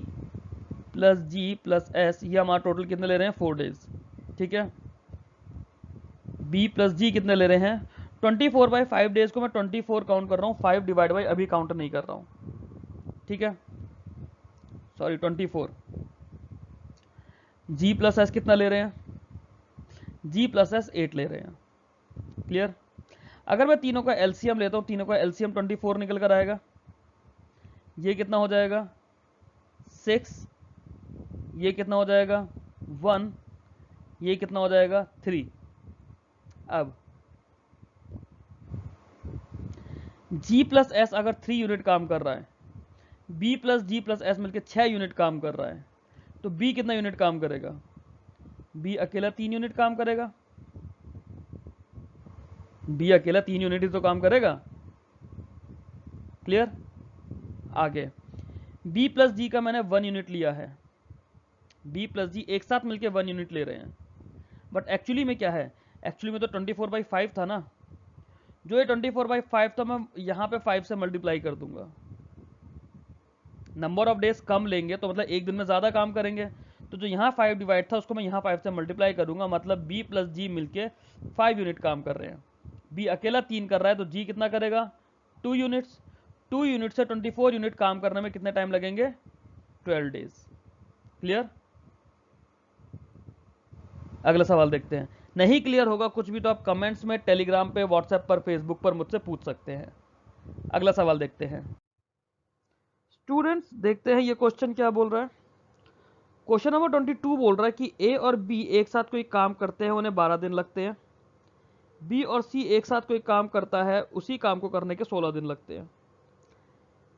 plus G plus S, ये हमारा टोटल कितने ले रहे हैं? 4 days। ठीक है, B प्लस G कितने ले रहे हैं? 24 बाई 5 डेज को मैं 24 काउंट कर रहा हूँ, 5 डिवाइड बाई अभी काउंट नहीं कर रहा हूँ। ठीक है, सॉरी 24, जी प्लस एस कितना ले रहे हैं, जी प्लस एस 8 ले रहे हैं। क्लियर। अगर मैं तीनों का एलसीएम लेता हूं, तीनों का एलसीएम 24 निकल कर आएगा। ये कितना हो जाएगा 6, ये कितना हो जाएगा 1, ये कितना हो जाएगा 3। अब G प्लस एस अगर 3 यूनिट काम कर रहा है, B प्लस जी प्लस एस मिलकर 6 यूनिट काम कर रहा है, तो B कितना यूनिट काम करेगा, B अकेला 3 यूनिट काम करेगा, B अकेला 3 यूनिट ही तो काम करेगा। क्लियर। आगे B प्लस जी का मैंने 1 यूनिट लिया है, B प्लस जी एक साथ मिलकर 1 यूनिट ले रहे हैं, बट एक्चुअली में क्या है, एक्चुअली में तो 24/5 था ना, जो ये 24/5 था मैं यहाँ पे 5 से मल्टीप्लाई कर दूंगा। नंबर ऑफ डेज कम लेंगे तो मतलब एक दिन में ज़्यादा काम करेंगे, तो जो यहाँ 5 डिवाइड था उसको मैं यहाँ 5 से मल्टीप्लाई करूंगा, मतलब B प्लस जी मिलके 5 यूनिट काम कर रहे हैं। B अकेला 3 कर रहा है तो G कितना करेगा 2 यूनिट्स। 2 यूनिट से 24 यूनिट काम करने में कितने टाइम लगेंगे 12 डेज। क्लियर। अगला सवाल देखते हैं। नहीं क्लियर होगा कुछ भी तो आप कमेंट्स में, टेलीग्राम पे, व्हाट्सएप पर, फेसबुक पर मुझसे पूछ सकते हैं। अगला सवाल देखते हैं। स्टूडेंट्स देखते हैं ये क्वेश्चन क्या बोल रहा है। क्वेश्चन नंबर 22 बोल रहा है कि ए और बी एक साथ कोई काम करते हैं, उन्हें 12 दिन लगते हैं। बी और सी एक साथ कोई काम करता है, उसी काम को करने के 16 दिन लगते हैं।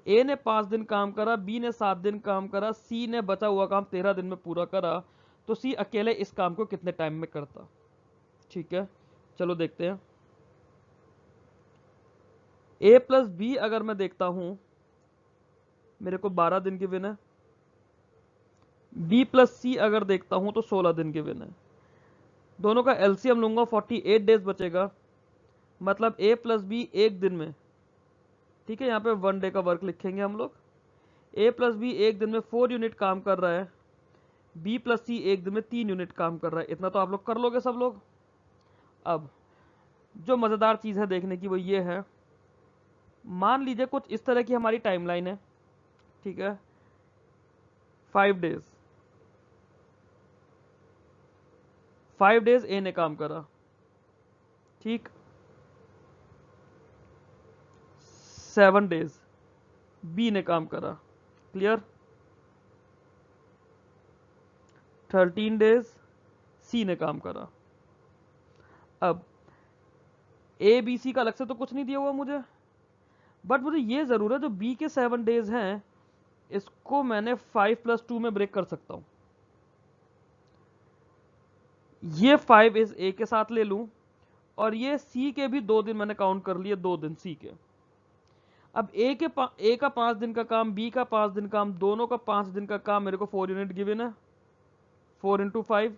ए ने 5 दिन काम करा, बी ने 7 दिन काम करा, सी ने बचा हुआ काम 13 दिन में पूरा करा, तो सी अकेले इस काम को कितने टाइम में करता। ठीक है, चलो देखते हैं। ए प्लस बी अगर मैं देखता हूं, मेरे को 12 दिन गिवन है। बी प्लस सी अगर देखता हूं तो 16 दिन गिवन है। दोनों का एलसीएम लूंगा, 48 डेज बचेगा, मतलब ए प्लस बी एक दिन में, ठीक है, यहाँ पे 1 डे का वर्क लिखेंगे हम लोग। ए प्लस बी एक दिन में 4 यूनिट काम कर रहा है, बी प्लस सी एक दिन में 3 यूनिट काम कर रहा है। इतना तो आप लोग कर लोगे सब लोग। अब जो मज़ेदार चीज़ है देखने की वो ये है, मान लीजिए कुछ इस तरह की हमारी टाइमलाइन है, ठीक है, 5 डेज, 5 डेज ए ने काम करा, ठीक, 7 डेज बी ने काम करा। क्लियर। 13 डेज सी ने काम करा। अब ए बी सी का अलग से तो कुछ नहीं दिया हुआ मुझे, बट मुझे ये जरूर है जो बी के 7 डेज हैं इसको मैंने 5 + 2 में ब्रेक कर सकता हूं। ये 5 इस ए के साथ ले लूं, और ये सी के भी 2 दिन मैंने काउंट कर लिए, 2 दिन सी के। अब ए का 5 दिन का काम, बी का 5 दिन काम, दोनों का 5 दिन का काम, मेरे को 4 यूनिट गिवन है, 4 × 5।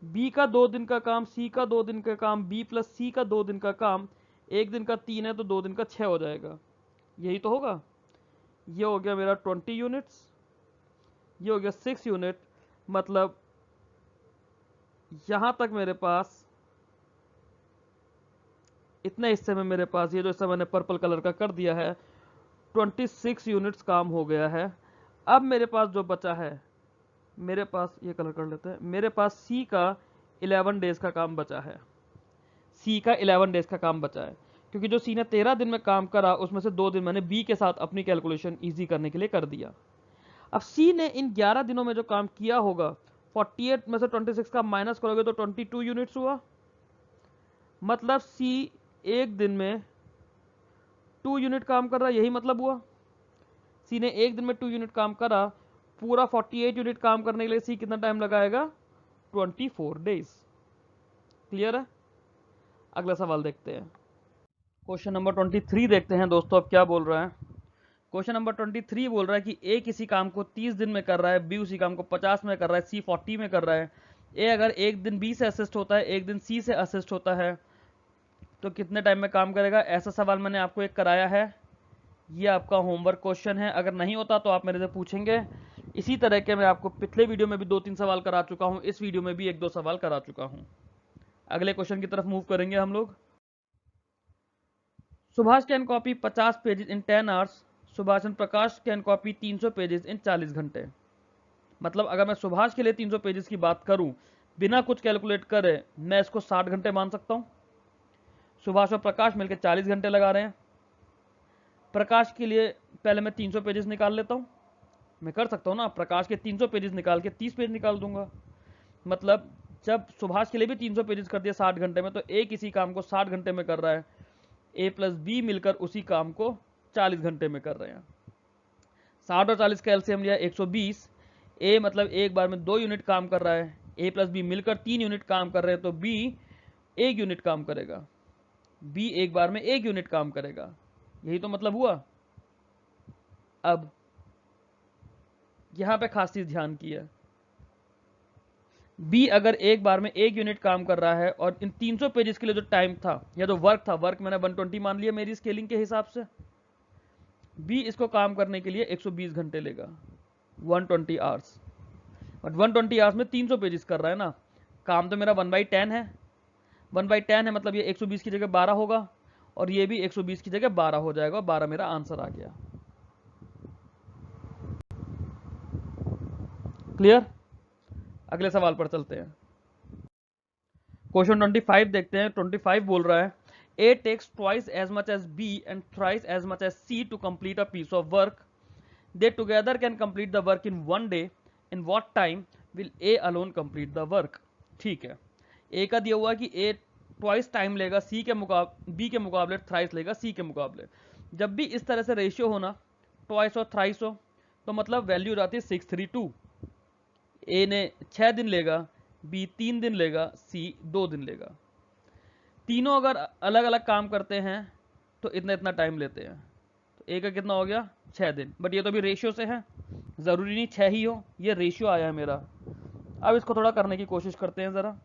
बी का 2 दिन का काम, सी का 2 दिन का काम, बी प्लस सी का 2 दिन का काम, एक दिन का 3 है तो 2 दिन का 6 हो जाएगा। यही तो होगा। ये हो गया मेरा 20 यूनिट्स, ये हो गया 6 यूनिट, मतलब यहां तक मेरे पास इतने हिस्से में मेरे पास ये जो हिस्सा मैंने पर्पल कलर का कर दिया है 26 यूनिट्स काम हो गया है। अब मेरे पास जो बचा है, मेरे पास ये कलर कर लेते हैं, मेरे पास सी का 11 डेज का काम बचा है, सी का 11 डेज का काम बचा है, क्योंकि जो सी ने 13 दिन में काम करा उसमें से 2 दिन मैंने बी के साथ अपनी कैलकुलेशन ईजी करने के लिए कर दिया। अब सी ने इन 11 दिनों में जो काम किया होगा, 48 में से 26 का माइनस करोगे तो 22 यूनिट्स हुआ, मतलब सी एक दिन में 2 यूनिट काम कर रहा है, यही मतलब हुआ। सी ने एक दिन में 2 यूनिट काम करा, पूरा 48 यूनिट काम करने के लिए सी कितना टाइम लगाएगा 24 डेज। क्लियर है। अगला सवाल देखते हैं। क्वेश्चन नंबर 23 देखते हैं दोस्तों, अब क्या बोल रहा है। क्वेश्चन नंबर 23 बोल रहा है कि ए किसी काम को 30 दिन में कर रहा है, बी उसी काम को 50 में कर रहा है, सी 40 में कर रहा है। ए अगर एक दिन बी से असिस्ट होता है, एक दिन सी से असिस्ट होता है, तो कितने टाइम में काम करेगा। ऐसा सवाल मैंने आपको एक कराया है, ये आपका होमवर्क क्वेश्चन है। अगर नहीं होता तो आप मेरे से पूछेंगे। इसी तरह के मैं आपको पिछले वीडियो में भी 2-3 सवाल करा चुका हूं, इस वीडियो में भी 1-2 सवाल करा चुका हूं। अगले क्वेश्चन की तरफ मूव करेंगे हम लोग। Subhash can copy 50 pages in 10 hours, Subhash and Prakash can copy 300 pages in 40 घंटे। मतलब अगर मैं सुभाष के लिए 300 पेजेस की बात करूं बिना कुछ कैलकुलेट करे, मैं इसको 60 घंटे मान सकता हूं। सुभाष और प्रकाश मिलकर 40 घंटे लगा रहे हैं। प्रकाश के लिए पहले मैं 300 पेजेस निकाल लेता हूं। मैं कर सकता हूं ना, प्रकाश के 300 पेजेस निकाल के 30 पेज निकाल दूंगा। मतलब जब सुभाष के लिए भी 300 पेजेस कर दिया 60 घंटे में, तो ए किसी काम को 60 घंटे में कर रहा है, ए प्लस बी मिलकर उसी काम को 40 घंटे में कर रहे हैं। 60 और 40 का एलसीएम लिया 120। ए मतलब एक बार में 2 यूनिट काम कर रहा है, ए प्लस बी मिलकर 3 यूनिट काम कर रहे हैं, तो बी 1 यूनिट काम करेगा। बी एक बार में 1 यूनिट काम करेगा, यही तो मतलब हुआ। अब यहां पे खास चीज ध्यान की है, बी अगर एक बार में 1 यूनिट काम कर रहा है और इन 300 पेजेस के लिए जो टाइम था या जो वर्क था, वर्क मैंने 120 मान लिया मेरी स्केलिंग के हिसाब से, बी इसको काम करने के लिए 120 घंटे लेगा, 120 आवर्स। बट 120 आवर्स में 300 पेजेस कर रहा है ना, काम तो मेरा 1/10 है। 1/10 है मतलब ये 120 की जगह 12 होगा, और ये भी 120 की जगह 12 हो जाएगा, 12 मेरा आंसर आ गया। क्लियर? अगले सवाल पर चलते हैं। क्वेश्चन 25 देखते हैं। 25 बोल रहा है A takes twice as much as B and thrice as much as C to complete a piece of work. They together can complete the work in 1 day. In what time will A alone complete the work. ठीक है, ए का दिया हुआ कि ए twice time लेगा सी के मुकाबले, B के मुकाबले थ्राइस लेगा सी के मुकाबले। जब भी इस तरह से रेशियो हो ना, ट्वाइस और थ्राइस हो, तो मतलब वैल्यू हो जाती है 632। ए ने 6 दिन लेगा, बी 3 दिन लेगा, सी 2 दिन लेगा। तीनों अगर अलग अलग काम करते हैं तो इतना इतना टाइम लेते हैं। तो ए का कितना हो गया 6 दिन, बट ये तो अभी रेशियो से है, जरूरी नहीं 6 ही हो, ये रेशियो आया है मेरा। अब इसको थोड़ा करने की कोशिश करते हैं जरा।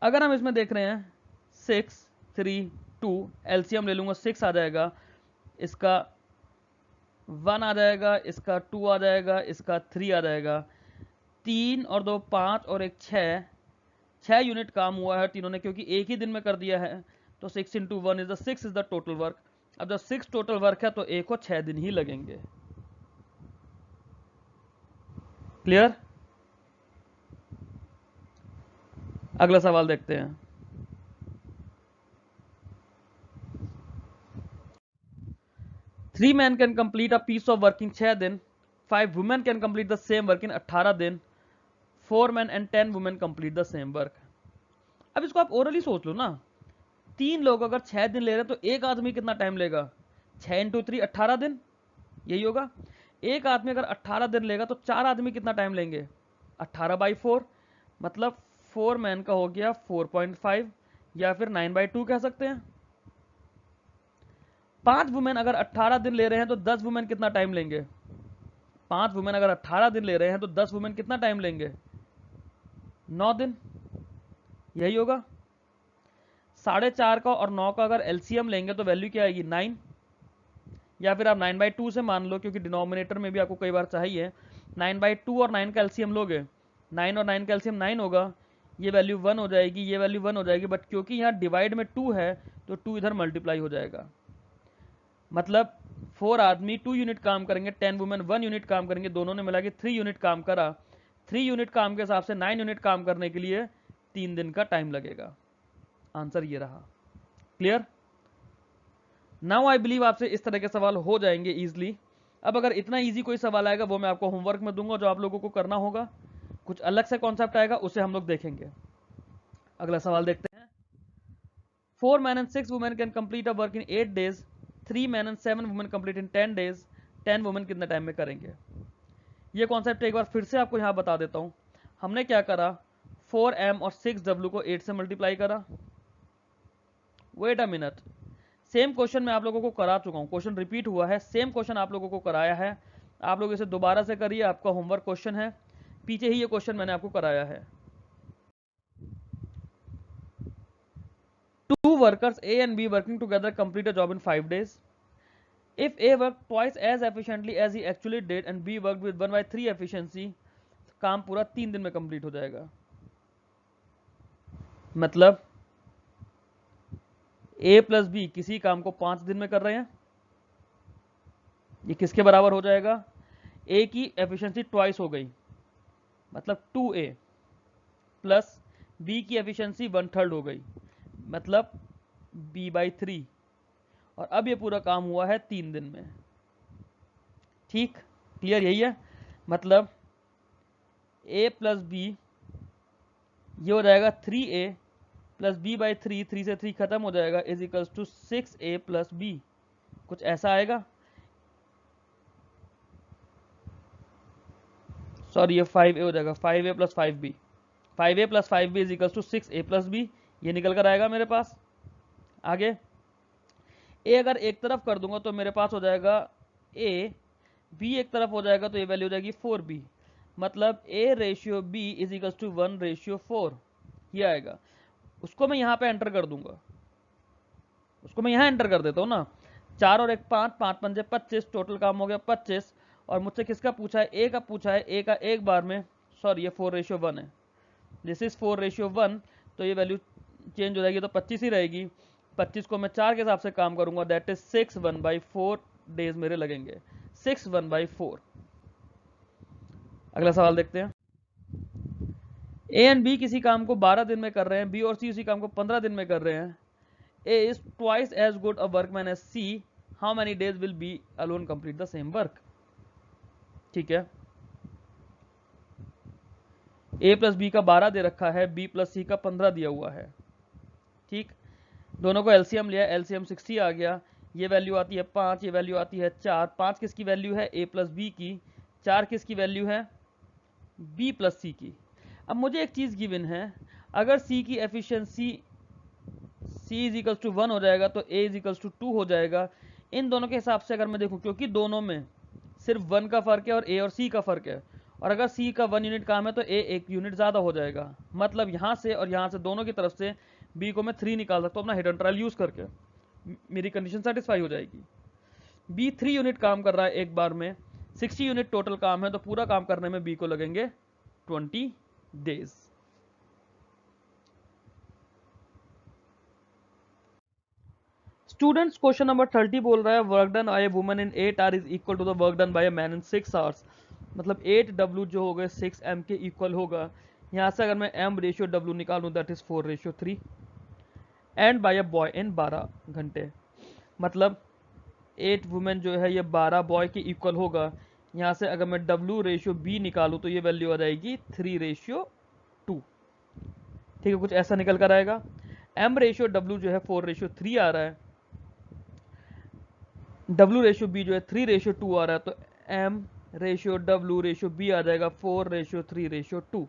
अगर हम इसमें देख रहे हैं 6 3 2, एलसीएम ले लूंगा 6 आ जाएगा, इसका 1 आ जाएगा, इसका 2 आ जाएगा, इसका 3 आ जाएगा। 3 और 2 5 और 1 6, 6 यूनिट काम हुआ है तीनों ने, क्योंकि एक ही दिन में कर दिया है। तो 6 into 1 is the 6 is the total work. अब जब 6 टोटल वर्क है तो एक को 6 दिन ही लगेंगे। क्लियर? अगला सवाल देखते हैं। Three man can complete a piece of work in 6 दिन। 5 women can complete the same work in 18 दिन। 4 man and 10 women complete the same work. अब इसको आप ओरली सोच लो ना, 3 लोग अगर 6 दिन ले रहे हैं तो एक आदमी कितना टाइम लेगा, 6 इंटू 3 18 दिन, यही होगा। एक आदमी अगर 18 दिन लेगा तो 4 आदमी कितना टाइम लेंगे, 18/4, मतलब 4 मैन का हो गया 4.5, या फिर 9/2 कह सकते हैं। 5 वुमेन अगर 18 दिन ले रहे हैं तो 10 वुमेन कितना टाइम लेंगे, 5 वुमेन अगर 18 दिन ले रहे हैं तो 10 वुमेन कितना टाइम लेंगे, 9 दिन, यही होगा। 4.5 का और 9 का अगर एलसीएम लेंगे तो वैल्यू क्या आएगी 9, या फिर आप 9/2 से मान लो, क्योंकि डिनोमिनेटर में भी आपको कई बार चाहिए। 9/2 और 9 का एलसीएम लोगे, 9 और 9 का एलसीएम 9 होगा, ये वैल्यू 1 हो जाएगी, ये वैल्यू 1 हो जाएगी, बट क्योंकि यहाँ डिवाइड में 2 है तो 2 इधर मल्टीप्लाई हो जाएगा। मतलब 4 आदमी 2 यूनिट काम करेंगे, 10 वुमेन 1 यूनिट काम करेंगे, दोनों ने मिला के 3 यूनिट काम करा। 3 यूनिट काम के हिसाब से 9 यूनिट काम करने के लिए 3 दिन का टाइम लगेगा। आंसर ये रहा। क्लियर? नाउ आई बिलीव आपसे इस तरह के सवाल हो जाएंगे इजीली। अब अगर इतना इजी कोई सवाल आएगा वो मैं आपको होमवर्क में दूंगा, जो आप लोगों को करना होगा। कुछ अलग से कॉन्सेप्ट आएगा उसे हम लोग देखेंगे। अगला सवाल देखते हैं। 4 men and 6 women can complete a work in 8 days. 3 men and 7 women complete in 10 days. 10 women कितने टाइम में करेंगे। ये कॉन्सेप्ट एक बार फिर से आपको यहां बता देता हूं। हमने क्या करा, 4m और 6w को 8 से मल्टीप्लाई करा। Wait a minute, same question मैं आप लोगों को करा चुका हूं, क्वेश्चन रिपीट हुआ है, सेम क्वेश्चन आप लोगों को कराया है। आप लोग इसे दोबारा से करिए, आपका होमवर्क क्वेश्चन है, पीछे ही ये क्वेश्चन मैंने आपको कराया है। 2 workers A and B working together complete a job in 5 days. If A worked twice as efficiently as he actually did and B worked with 1/3 efficiency, काम पूरा 3 दिन में कंप्लीट हो जाएगा। मतलब A प्लस बी किसी काम को 5 दिन में कर रहे हैं, ये किसके बराबर हो जाएगा, ए की एफिशिएंसी ट्वाइस हो गई, मतलब 2a, प्लस बी की एफिशिएंसी 1/3 हो गई, मतलब b/3। और अब ये पूरा काम हुआ है 3 दिन में। ठीक, क्लियर, यही है। मतलब a प्लस बी, ये हो जाएगा 3a प्लस b/3, 3 से 3 खत्म हो जाएगा, is equals to 6a plus b। कुछ ऐसा आएगा, सॉरी ये 5a हो जाएगा, 5a plus 5b, 5a plus 5b is equals to 6a plus b। ये निकल कर आएगा मेरे पास। आगे a अगर एक तरफ कर दूंगा तो मेरे पास हो जाएगा a, b एक तरफ हो जाएगा तो ये वैल्यू हो जाएगी 4b, मतलब a ratio b is equals to 1/4, ये आएगा। उसको मैं यहाँ पे एंटर कर दूंगा, उसको मैं यहाँ एंटर कर देता हूँ ना, 4 और 1 5, 5 पंजे 25, टोटल काम हो गया 25। और मुझसे किसका पूछा है, ए का पूछा है, ए का एक बार में, सॉरी ये 4/1 है, दिस इज 4/1, तो ये वैल्यू चेंज हो जाएगी तो 25 ही रहेगी। 25 को मैं 4 के हिसाब से काम करूंगा, दैट इज 6 1/4 डेज मेरे लगेंगे, 6 1/4। अगला सवाल देखते हैं। ए एंड बी किसी काम को 12 दिन में कर रहे हैं, बी और सी उसी काम को 15 दिन में कर रहे हैं। A is twice as good a workman as C. How many days will B alone complete the same work? ठीक है, A प्लस बी का 12 दे रखा है, B प्लस सी का 15 दिया हुआ है। ठीक, दोनों को एलसीएम लिया, एलसीएम 60 आ गया। ये वैल्यू आती है 5, ये वैल्यू आती है 4। 5 किसकी वैल्यू है, A प्लस बी की। 4 किसकी वैल्यू है, B प्लस सी की। अब मुझे एक चीज़ गिवन है, अगर C की efficiency C is equals to 1 हो जाएगा तो A इज इक्वल्स टू 2 हो जाएगा। इन दोनों के हिसाब से अगर मैं देखूं, क्योंकि दोनों में सिर्फ 1 का फर्क है और A और C का फर्क है, और अगर C का 1 यूनिट काम है तो A 1 यूनिट ज़्यादा हो जाएगा। मतलब यहाँ से और यहाँ से दोनों की तरफ से B को मैं 3 निकाल सकता हूँ अपना हिडन ट्रायल यूज़ करके, मेरी कंडीशन सेटिस्फाई हो जाएगी। B 3 यूनिट काम कर रहा है एक बार में, 60 यूनिट टोटल काम है, तो पूरा काम करने में B को लगेंगे 20 डेज। स्टूडेंट्स क्वेश्चन नंबर 30 बोल रहा है work done by a woman in 8 hour is equal to the work done by a man in 6 hours. मतलब 8W जो हो गए 6M के इक्वल होगा। यहाँ से अगर मैं M रेशियो W निकालूँ that is 4/3 and by a boy in 12 घंटे। मतलब 8 वुमेन जो है ये 12 बॉय के इक्वल होगा। यहाँ से अगर मैं W रेशियो B निकालूँ तो ये वैल्यू आ जाएगी 3/2। ठीक है, कुछ ऐसा निकल कर आएगा। M रेशियो W जो है 4/3 आ रहा है, W रेशियो B जो है 3/2 आ रहा है, तो M ratio W ratio B आ जाएगा 4/3/2।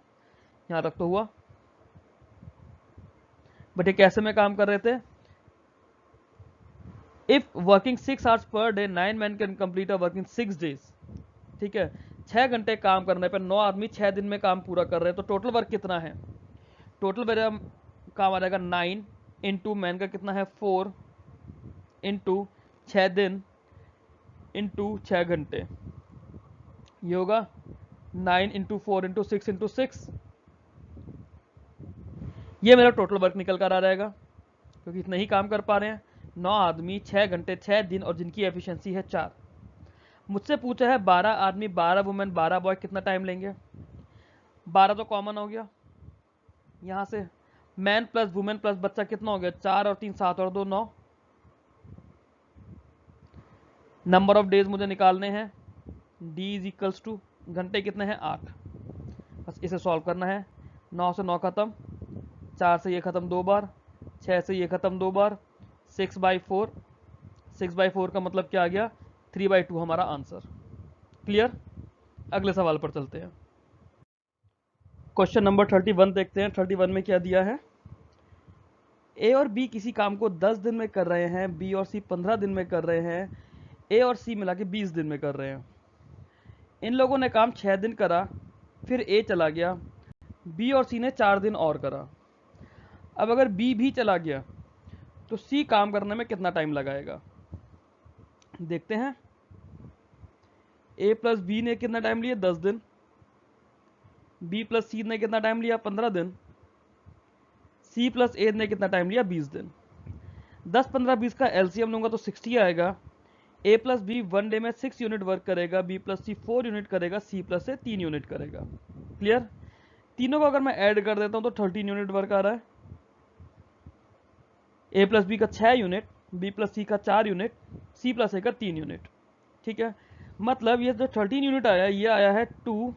यहाँ तक तो हुआ। बट ये कैसे में काम कर रहे थे, if working 6 hours per day 9 man can complete a working 6 days. ठीक है, 6 घंटे काम करने पर 9 आदमी 6 दिन में काम पूरा कर रहे हैं, तो टोटल वर्क कितना है, टोटल मेरा काम आ जाएगा 9 इंटू मैन का कितना है 4 इंटू 6 दिन इंटू 6 घंटे, ये होगा 9 इंटू 4 इंटू 6 इंटू 6। ये मेरा टोटल वर्क निकल कर आ जाएगा, क्योंकि इतना ही काम कर पा रहे हैं 9 आदमी 6 घंटे 6 दिन, और जिनकी एफिशिएंसी है 4। मुझसे पूछा है 12 आदमी 12 वुमेन 12 बॉय कितना टाइम लेंगे। 12 तो कॉमन हो गया, यहाँ से मैन प्लस वुमेन प्लस बच्चा कितना हो गया, 4 और 3 7 और 2 9। नंबर ऑफ डेज मुझे निकालने हैं, डी इज इक्वल्स टू घंटे कितने हैं 8। बस इसे सॉल्व करना है। 9 से 9 खत्म, 4 से ये खत्म 2 बार, 6 से ये खत्म 2 बार, 6/4। 6/4 का मतलब क्या आ गया, 3/2 हमारा आंसर। क्लियर, अगले सवाल पर चलते हैं। क्वेश्चन नंबर 31 देखते हैं। 31 में क्या दिया है, ए और बी किसी काम को 10 दिन में कर रहे हैं, बी और सी 15 दिन में कर रहे हैं, ए और सी मिला के 20 दिन में कर रहे हैं। इन लोगों ने काम 6 दिन करा, फिर ए चला गया, बी और सी ने 4 दिन और करा। अब अगर बी भी चला गया तो सी काम करने में कितना टाइम लगाएगा, देखते हैं। ए प्लस बी ने कितना टाइम लिया 10 दिन, बी प्लस सी ने कितना टाइम लिया 15 दिन, सी प्लस ए ने कितना टाइम लिया 20 दिन। 10 15 20 का एलसीएम लूंगा तो 60 आएगा। ए प्लस बी 1 डे में 6 यूनिट वर्क करेगा, बी प्लस सी 4 यूनिट करेगा, सी प्लस से 3 यूनिट करेगा। क्लियर? तीनों को अगर मैं ऐड कर देता हूं तो 13 यूनिट वर्क आ रहा है। ए प्लस बी का 6 यूनिट, बी प्लस सी का 4 यूनिट, सी प्लस ए का 3 यूनिट। ठीक है, मतलब ये जो 13 यूनिट आया ये आया है 2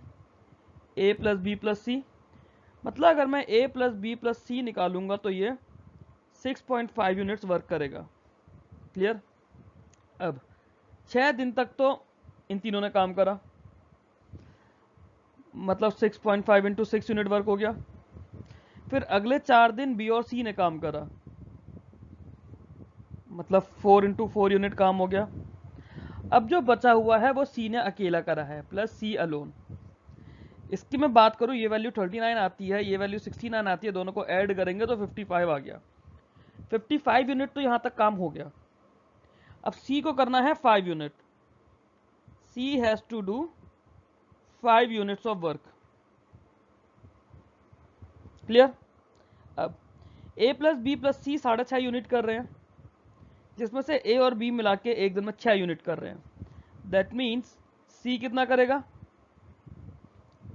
ए प्लस बी प्लस सी। मतलब अगर मैं ए प्लस बी प्लस सी निकालूंगा तो ये 6.5 यूनिट्स वर्क करेगा। क्लियर? अब 6 दिन तक तो इन तीनों ने काम करा, मतलब 6.5 इंटू 6 यूनिट वर्क हो गया। फिर अगले 4 दिन बी और सी ने काम करा, मतलब 4 इंटू 4 यूनिट काम हो गया। अब जो बचा हुआ है वो सी ने अकेला करा है, प्लस सी अलोन। इसकी मैं बात करूं, ये वैल्यू 39 आती है, ये वैल्यू 69 आती है, दोनों को ऐड करेंगे तो 55 आ गया। 55 यूनिट तो यहां तक काम हो गया। अब सी को करना है 5 unit. C has to do 5 units of work. Clear? अब A plus B plus C 6.5 unit कर रहे हैं, जिसमें से ए और बी मिला के एक दिन में 6 यूनिट कर रहे हैं। दैट मीन्स सी कितना करेगा?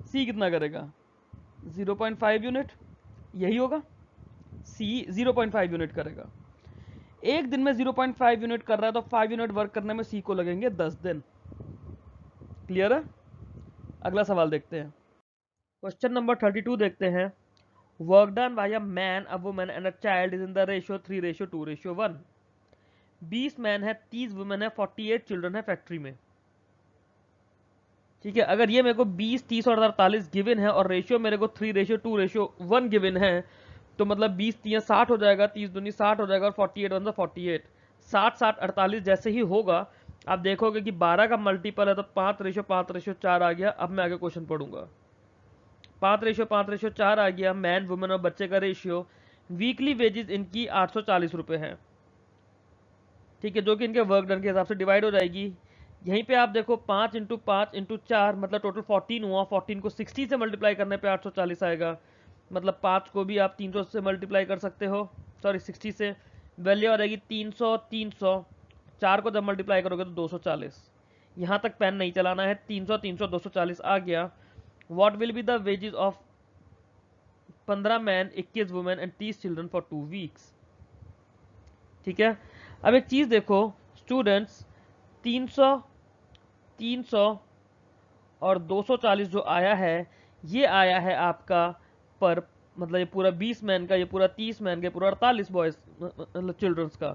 सी कितना करेगा? 0.5 यूनिट, यही होगा। सी 0.5 यूनिट करेगा। एक दिन में 0.5 यूनिट कर रहा है तो 5 यूनिट वर्क करने में सी को लगेंगे 10 दिन। क्लियर है? अगला सवाल देखते हैं। क्वेश्चन नंबर 32 देखते हैं। Work done by a man, a woman and a child is in the ratio 3:2:1। 20 man है, 30 वुमेन है, 48 चिल्ड्रन है फैक्ट्री में। ठीक है, अगर ये मेरे को 20, 30 और 48 गिवन है और रेशियो मेरे को 3:2:1 गिवन है, तो मतलब 20 3 60 हो जाएगा, 30 दूनी 60 हो जाएगा और 48 वन 48। 60 60 48 जैसे ही होगा आप देखोगे कि 12 का मल्टीपल है तो 5:5:4 आ गया। अब मैं आगे क्वेश्चन पढ़ूंगा। 5:5:4 आ गया। मैन वुमेन और बच्चे का रेशियो। वीकली वेजेस इनकी 840 रुपए है। ठीक है, जो कि इनके वर्क डन के हिसाब से डिवाइड हो जाएगी। यहीं पे आप देखो 5 इंटू 5 इंटू 4 मतलब टोटल 14 हुआ। 14 को 60 से मल्टीप्लाई करने पे 840 आएगा। मतलब 5 को भी आप 300 से मल्टीप्लाई कर सकते हो, सॉरी 60 से। वैल्यू आ जाएगी 300 300। 4 को जब मल्टीप्लाई करोगे तो 240। यहाँ तक पेन नहीं चलाना है। 300 300 240 आ गया। What will be the wages of 15 man, 21 women and 30 children for 2 weeks. ठीक है, अब एक चीज देखो स्टूडेंट्स, 300 300 और 240 जो आया है ये आया है आपका पर, मतलब ये पूरा 20 मैन का, ये पूरा 30 मैन का, पूरा 48 बॉयज मतलब चिल्ड्रंस का।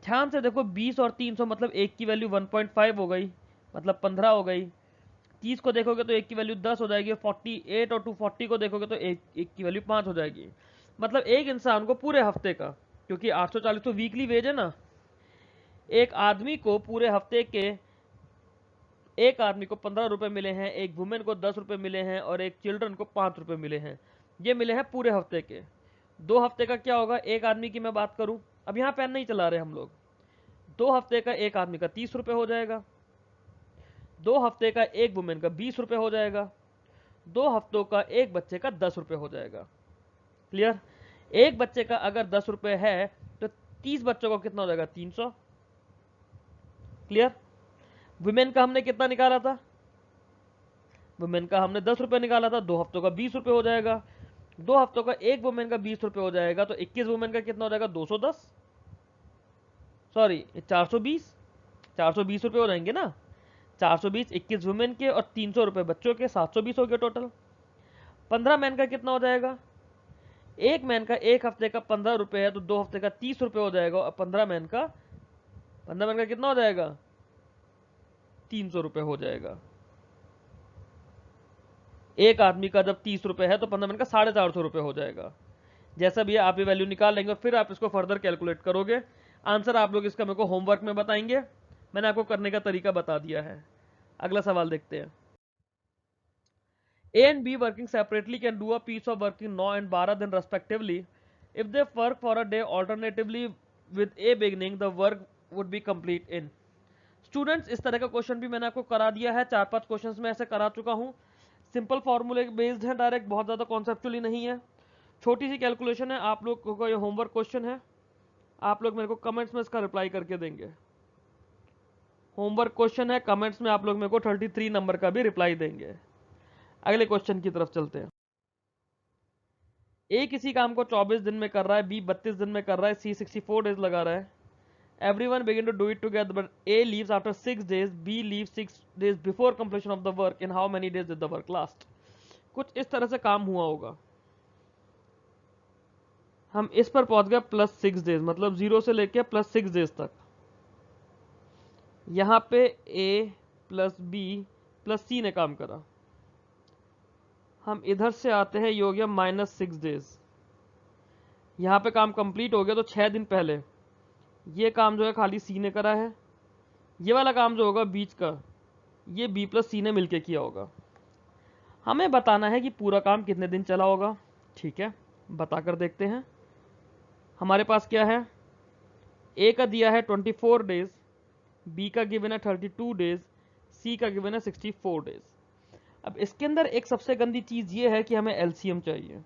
ध्यान से देखो 20 और 300 मतलब एक की वैल्यू 1.5 हो गई, मतलब 15 हो गई। 30 को देखोगे तो एक की वैल्यू 10 हो जाएगी। 48 और 240 को देखोगे तो एक की वैल्यू 5 हो जाएगी। मतलब एक इंसान को पूरे हफ्ते का, क्योंकि 840 तो वीकली वेज है ना, एक आदमी को पूरे हफ्ते के, एक आदमी को 15 रुपए मिले हैं, एक वुमेन को 10 रुपए मिले हैं और एक चिल्ड्रन को 5 रुपए मिले हैं। ये मिले हैं पूरे हफ्ते के। 2 हफ्ते का क्या होगा? एक आदमी की मैं बात करूं, अब यहां पेन नहीं चला रहे हम लोग। 2 हफ्ते का एक आदमी का 30 रुपए हो जाएगा। 2 हफ्ते का एक वुमेन का 20 रुपए हो जाएगा। 2 हफ्तों का एक बच्चे का 10 रुपए हो जाएगा। क्लियर? एक बच्चे का अगर 10 रुपए है तो 30 बच्चों का कितना हो जाएगा? 300। क्लियर? वुमेन का हमने कितना निकाला था? वुमेन का हमने 10 रुपए निकाला था। 2 हफ्तों का 20 रुपए हो जाएगा। 2 हफ्तों का एक वुमेन का 20 रुपए हो जाएगा तो 21 वुमेन का कितना हो जाएगा? 210, सॉरी 420। 420 रुपए हो जाएंगे ना। 420 21 वुमेन के और 300 रुपए बच्चों के, 720 हो गए टोटल। 15 मैन का कितना हो जाएगा? एक मैन का एक हफ्ते का 15 रुपए है तो 2 हफ्ते का 30 रुपए हो जाएगा और 15 मैन का कितना हो जाएगा? 300 रुपए हो जाएगा। एक आदमी का जब 30 रुपए है तो 15 मिनट का 450 रुपए हो जाएगा। जैसा भी है आप ये वैल्यू निकाल लेंगे और फिर आप इसको फर्दर कैलकुलेट करोगे। आंसर आप लोग इसका मेरे को होमवर्क में बताएंगे, मैंने आपको करने का तरीका बता दिया है। अगला सवाल देखते हैं। A and B working separately can do a piece of working 9 and 12 दिन respectively. If they work for a day alternatively with A beginning the work would be complete in. Students इस तरह का क्वेश्चन भी मैंने आपको करा दिया है, 4-5 क्वेश्चंस में ऐसे करा चुका हूं। सिंपल फॉर्मूले बेस्ड है, डायरेक्ट, बहुत ज़्यादा कॉन्सेप्चुअली नहीं है। छोटी सी कैलकुलेशन है। आप लोग को ये होमवर्क क्वेश्चन है, आप लोग मेरे को कमेंट्स में इसका रिप्लाई करके देंगे। होमवर्क क्वेश्चन है, कमेंट्स में आप लोग मेरे को 33 नंबर का भी रिप्लाई देंगे। अगले क्वेश्चन की तरफ चलते हैं। ए किसी काम को 24 दिन में कर रहा है, बी 32 दिन में कर रहा है, सी 64 डेज लगा रहा है। Everyone begin to do it together, but A leaves after 6 days, B leaves 6 days before completion of the work. In how many days did the work last? कुछ इस तरह से काम हुआ होगा। हम इस पर पहुंच गए +6 डेज, मतलब 0 से लेके +6 डेज तक। यहाँ पे A plus B plus C ने काम करा। हम इधर से आते हैं, ये हो गया -6 डेज। यहाँ पे काम कंप्लीट हो गया, तो 6 दिन पहले ये काम जो है खाली C ने करा है। ये वाला काम जो होगा बीच का, ये B प्लस C ने मिलके किया होगा। हमें बताना है कि पूरा काम कितने दिन चला होगा। ठीक है, बताकर देखते हैं। हमारे पास क्या है, ए का दिया है 24 डेज, बी का गिवन है 32 डेज, सी का गिवन है 64 डेज। अब इसके अंदर एक सबसे गंदी चीज ये है कि हमें एलसीएम चाहिए।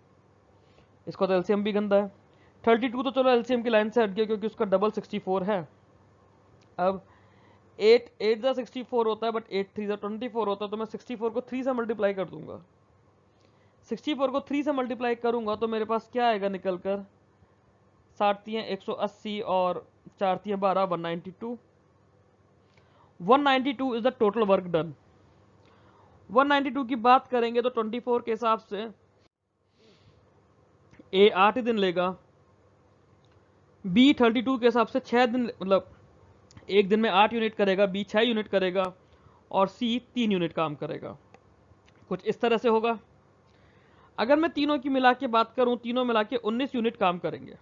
इसको तो एलसीएम भी गंदा है। 32 तो चलो एलसीएम की लाइन से हट गया क्योंकि उसका डबल 64 है। अब 8 जा 64 होता है, बट 8 3 जा 24 होता है, तो मैं 64 को 3 से मल्टीप्लाई कर दूंगा। 64 को 3 से मल्टीप्लाई करूंगा तो मेरे पास क्या आएगा निकल कर, 7 3 180 और 4 3 12 192। 192 is the total work done. 192 की बात करेंगे तो 24 के हिसाब से ए 8 दिन लेगा, बी 32 के हिसाब से 6 दिन, मतलब एक दिन में 8 यूनिट करेगा, बी 6 यूनिट करेगा और सी 3 यूनिट काम करेगा। कुछ इस तरह से होगा। अगर मैं तीनों की मिला के बात करूं, तीनों मिला के 19 यूनिट काम करेंगे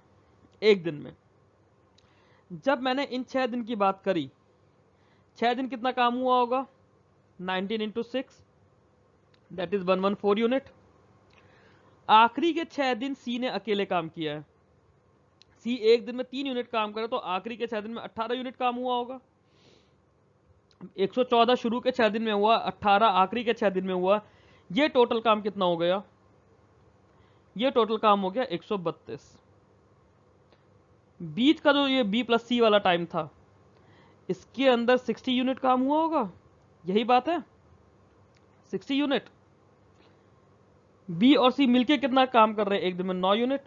एक दिन में। जब मैंने इन 6 दिन की बात करी, 6 दिन कितना काम हुआ होगा, 19 इंटू 6 दैट इज 114 यूनिट। आखिरी के 6 दिन सी ने अकेले काम किया है। सी एक दिन में 3 यूनिट काम करे तो आखिरी के 6 दिन में 18 यूनिट काम हुआ होगा। 114 शुरू के 6 दिन में हुआ, 18 आखिरी के 6 दिन में हुआ। ये टोटल काम कितना हो गया, ये टोटल काम हो गया 132। बीच का जो ये बी प्लस सी वाला टाइम था, इसके अंदर 60 यूनिट काम हुआ होगा। यही बात है, 60 यूनिट। बी और सी मिलके कितना काम कर रहे हैं एक दिन में, 9 यूनिट।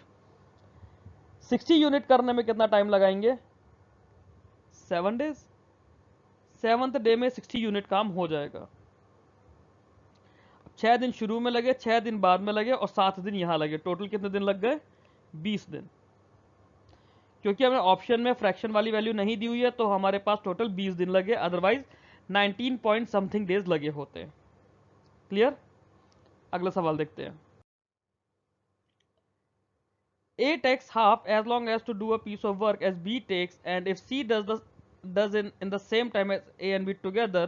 60 यूनिट करने में कितना टाइम लगाएंगे, 7 डेज। 7th डे में 60 यूनिट काम हो जाएगा। 6 दिन शुरू में लगे, 6 दिन बाद में लगे और 7 दिन यहां लगे। टोटल कितने दिन लग गए, 20 दिन। क्योंकि हमें ऑप्शन में फ्रैक्शन वाली वैल्यू नहीं दी हुई है तो हमारे पास टोटल 20 दिन लगे, अदरवाइज 19 पॉइंट समथिंग डेज लगे होते हैं। क्लियर। अगला सवाल देखते हैं। A takes half as long as to do a piece of work as B takes, and if C does in the same time as A and B together,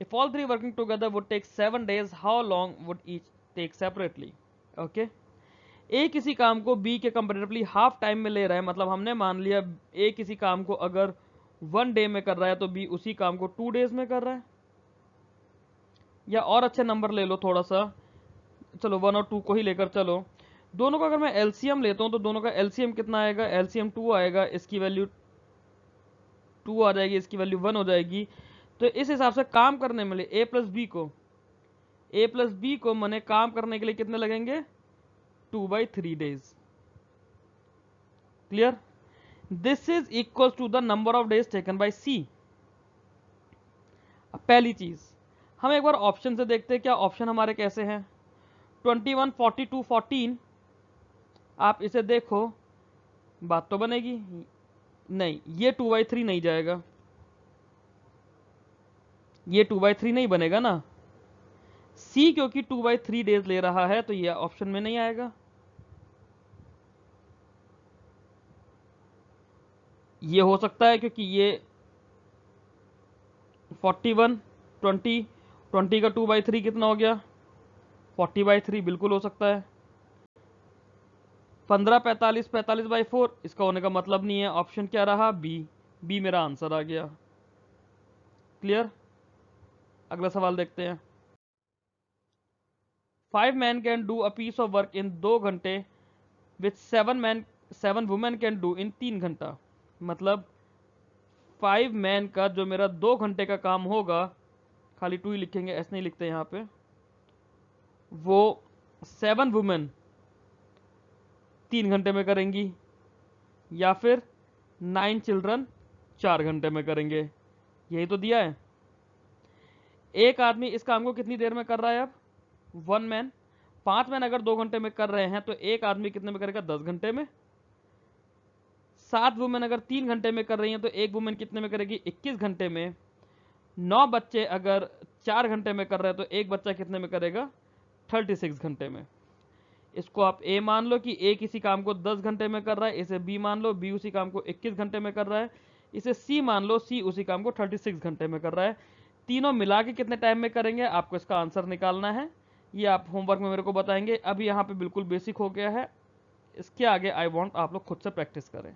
if all three working together would take 7 days, how long would each take separately? Okay. A किसी काम को B के comparatively half time में ले रहा है, मतलब हमने मान लिया A किसी काम को अगर 1 डे में कर रहा है तो B उसी काम को 2 डेज में कर रहा है। या और अच्छे नंबर ले लो थोड़ा सा, चलो 1 और 2 को ही लेकर चलो। दोनों का अगर मैं एलसीएम लेता हूं तो दोनों का एलसीएम कितना आएगा, एलसीएम 2 आएगा, इसकी वैल्यू 2 आ जाएगी, इसकी वैल्यू 1 हो जाएगी। तो इस हिसाब से काम करने में ए प्लस बी को मैंने काम करने के लिए कितने लगेंगे, 2/3 days. Clear. This is equal to the number of days taken by C. पहली चीज हम एक बार ऑप्शन से देखते हैं क्या ऑप्शन हमारे कैसे हैं। 21 42 14, आप इसे देखो, बात तो बनेगी नहीं, ये 2/3 नहीं जाएगा, ये 2/3 नहीं बनेगा ना। सी क्योंकि 2/3 डेज ले रहा है तो ये ऑप्शन में नहीं आएगा। ये हो सकता है क्योंकि ये 41 20 20 का 2/3 कितना हो गया, 40/3 बिल्कुल हो सकता है। 15 45 45/4, इसका होने का मतलब नहीं है। ऑप्शन क्या रहा, बी मेरा आंसर आ गया। क्लियर। अगला सवाल देखते हैं। 5 men can do a piece of work in 2 घंटे which 7 women can do in 3 घंटा। मतलब 5 मैन का जो मेरा 2 घंटे का काम होगा, खाली 2 ही लिखेंगे, ऐसे नहीं लिखते यहाँ पे, वो 7 वुमेन 3 घंटे में करेंगी, या फिर 9 चिल्ड्रन 4 घंटे में करेंगे। यही तो दिया है। एक आदमी इस काम को कितनी देर में कर रहा है? अब 1 मैन, 5 मैन अगर 2 घंटे में कर रहे हैं तो एक आदमी कितने में करेगा? 10 घंटे में। 7 वुमेन अगर 3 घंटे में कर रही हैं तो एक वुमेन कितने में करेगी? 21 घंटे में। 9 बच्चे अगर 4 घंटे में कर रहे हैं तो एक बच्चा कितने में करेगा? 36 घंटे में। इसको आप ए मान लो कि ए किसी काम को 10 घंटे में कर रहा है, इसे बी मान लो, बी उसी काम को 21 घंटे में कर रहा है, इसे सी मान लो, सी उसी काम को 36 घंटे में कर रहा है। तीनों मिला के कितने टाइम में करेंगे, आपको इसका आंसर निकालना है। ये आप होमवर्क में मेरे को बताएंगे। अभी यहाँ पे बिल्कुल बेसिक हो गया है, इसके आगे आई वांट आप लोग खुद से प्रैक्टिस करें।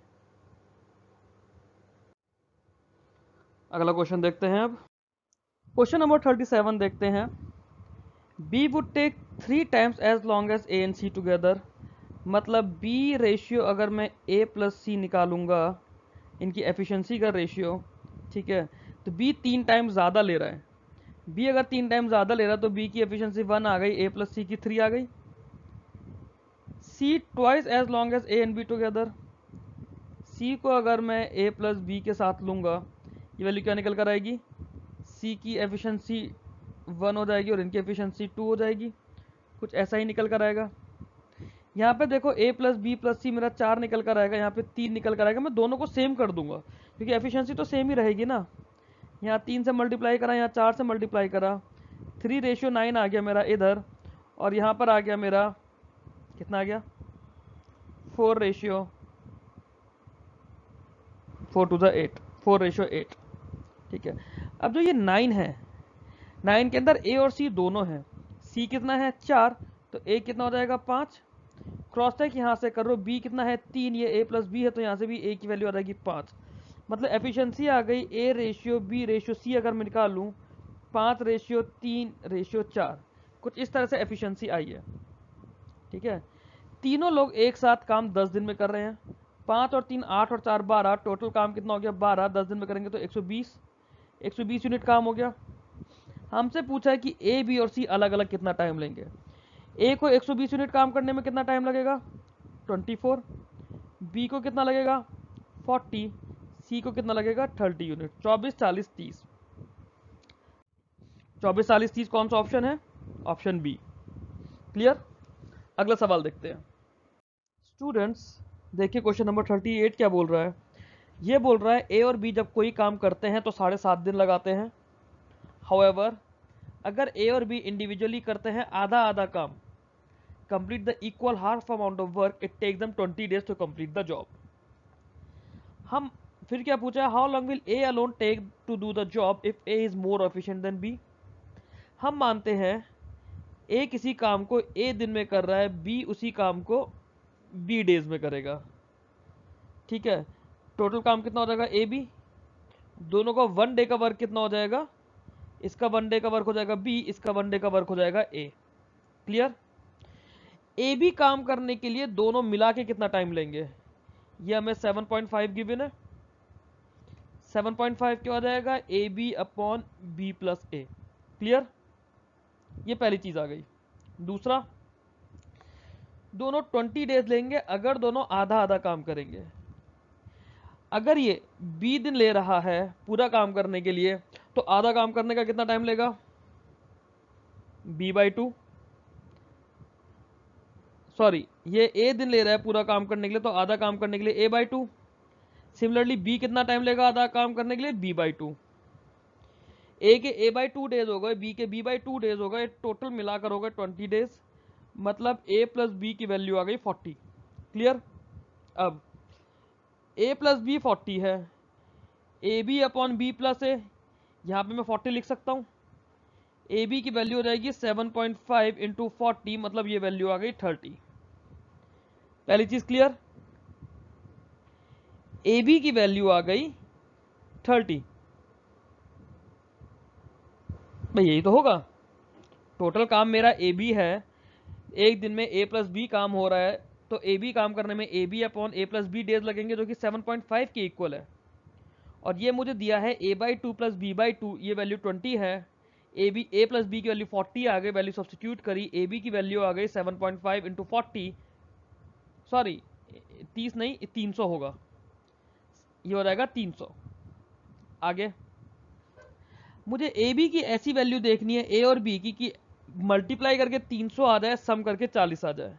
अगला क्वेश्चन देखते हैं। अब क्वेश्चन नंबर 37 देखते हैं। B would take 3 times as long as A and C together। मतलब B रेशियो अगर मैं A प्लस C निकालूंगा, इनकी एफिशिएंसी का रेशियो, ठीक है, तो B 3 टाइम ज़्यादा ले रहा है। B अगर 3 टाइम ज़्यादा ले रहा है तो B की एफिशिएंसी 1 आ गई, A प्लस C की 3 आ गई। C twice as long as A and B together. C को अगर मैं A प्लस B के साथ लूँगा, ये वैल्यू क्या निकल कर आएगी? C की एफिशिएंसी 1 हो जाएगी और इनकी एफिशिएंसी 2 हो जाएगी। कुछ ऐसा ही निकल कर आएगा। यहाँ पे देखो A प्लस बी प्लस सी मेरा 4 निकल कर आएगा, यहाँ पे 3 निकल कर आएगा। मैं दोनों को सेम कर दूंगा क्योंकि एफिशिएंसी तो सेम ही रहेगी ना। यहाँ 3 से मल्टीप्लाई करा, यहाँ 4 से मल्टीप्लाई करा, 3:9 आ गया मेरा इधर, और यहाँ पर आ गया मेरा कितना आ गया? 4:4 to the 8, 4:8। ठीक है। अब जो ये 9 है, 9 के अंदर A और C दोनों हैं। C कितना है? 4, तो A कितना हो जाएगा? 5। क्रॉस चेक यहाँ से करो, B कितना है? 3, ये A प्लस B है तो यहाँ से भी A की वैल्यू आ जाएगी 5। मतलब एफिशिएंसी आ गई A ratio B ratio C अगर मैं निकालूँ 5:3:4, कुछ इस तरह से एफिशिएंसी आई है। ठीक है। तीनों लोग एक साथ काम 10 दिन में कर रहे हैं। 5 और 3 8 और 4 12, टोटल काम कितना हो गया? 12। 10 दिन में करेंगे तो 120 यूनिट काम हो गया। हमसे पूछा है कि A B और C अलग अलग कितना टाइम लेंगे। A को 120 यूनिट काम करने में कितना टाइम लगेगा? 24। B को कितना लगेगा? 40। C को कितना लगेगा? 30 यूनिट। 24 40 30। 24 40 30 कौन सा ऑप्शन है? Option B. क्लियर। अगला सवाल देखते हैं। स्टूडेंट्स देखिए क्वेश्चन नंबर 38 क्या बोल रहा है। ये बोल रहा है A और B जब कोई काम करते हैं तो 7.5 दिन लगाते हैं। हाउएवर अगर A और B इंडिविजुअली करते हैं आधा आधा काम, complete the equal half amount of work, it takes them 20 days to complete the job। हम फिर क्या पूछा है? How long will A alone take to do the job if A is more efficient than B। हम मानते हैं A किसी काम को A दिन में कर रहा है, B उसी काम को B डेज में करेगा। ठीक है। टोटल काम कितना हो जाएगा? A B, दोनों का 1 डे का वर्क कितना हो जाएगा? इसका 1 डे का वर्क हो जाएगा B, इसका 1 डे का वर्क हो जाएगा A। क्लियर। ए बी काम करने के लिए दोनों मिला के कितना टाइम लेंगे? ये हमें 7.5 गिवन है। 7.5 क्या हो जाएगा? A B upon B plus A. Clear. ये पहली चीज आ गई। दूसरा, दोनों 20 डेज लेंगे अगर दोनों आधा आधा काम करेंगे। अगर ये बी दिन ले रहा है पूरा काम करने के लिए तो आधा काम करने का कितना टाइम लेगा? b/2। सॉरी, ये ए दिन ले रहा है पूरा काम करने के लिए तो आधा काम करने के लिए a/2। सिमिलरली बी कितना टाइम लेगा आधा काम करने के लिए? b/2। ए के a/2 डेज हो गए, बी के b/2 डेज हो गए, टोटल मिलाकर हो गए 20 डेज। मतलब a प्लस बी की वैल्यू आ गई 40। क्लियर। अब a प्लस बी 40 है, A B upon B plus A, यहाँ पे मैं 40 लिख सकता हूँ। ए बी की वैल्यू हो जाएगी 7.5 इंटू 40, मतलब ये वैल्यू आ गई 30। पहली चीज क्लियर। ए बी की वैल्यू आ गई 30। भाई यही तो होगा। टोटल काम मेरा ए बी है, एक दिन में ए प्लस बी काम हो रहा है तो ए बी काम करने में A B upon A plus B days लगेंगे जो कि 7.5 के इक्वल है। और ये मुझे दिया है a/2 प्लस b/2, ये वैल्यू 20 है। a प्लस बी की वैल्यू 40 आ गई, वैल्यू सब्सटीट्यूट करी, ए बी की वैल्यू आ गई 7.5 इंटू 40, सॉरी 30 नहीं 300 होगा, ये हो जाएगा 300। आगे मुझे ए बी की ऐसी वैल्यू देखनी है ए और बी की कि मल्टीप्लाई करके 300 आ जाए, सम करके 40 आ जाए।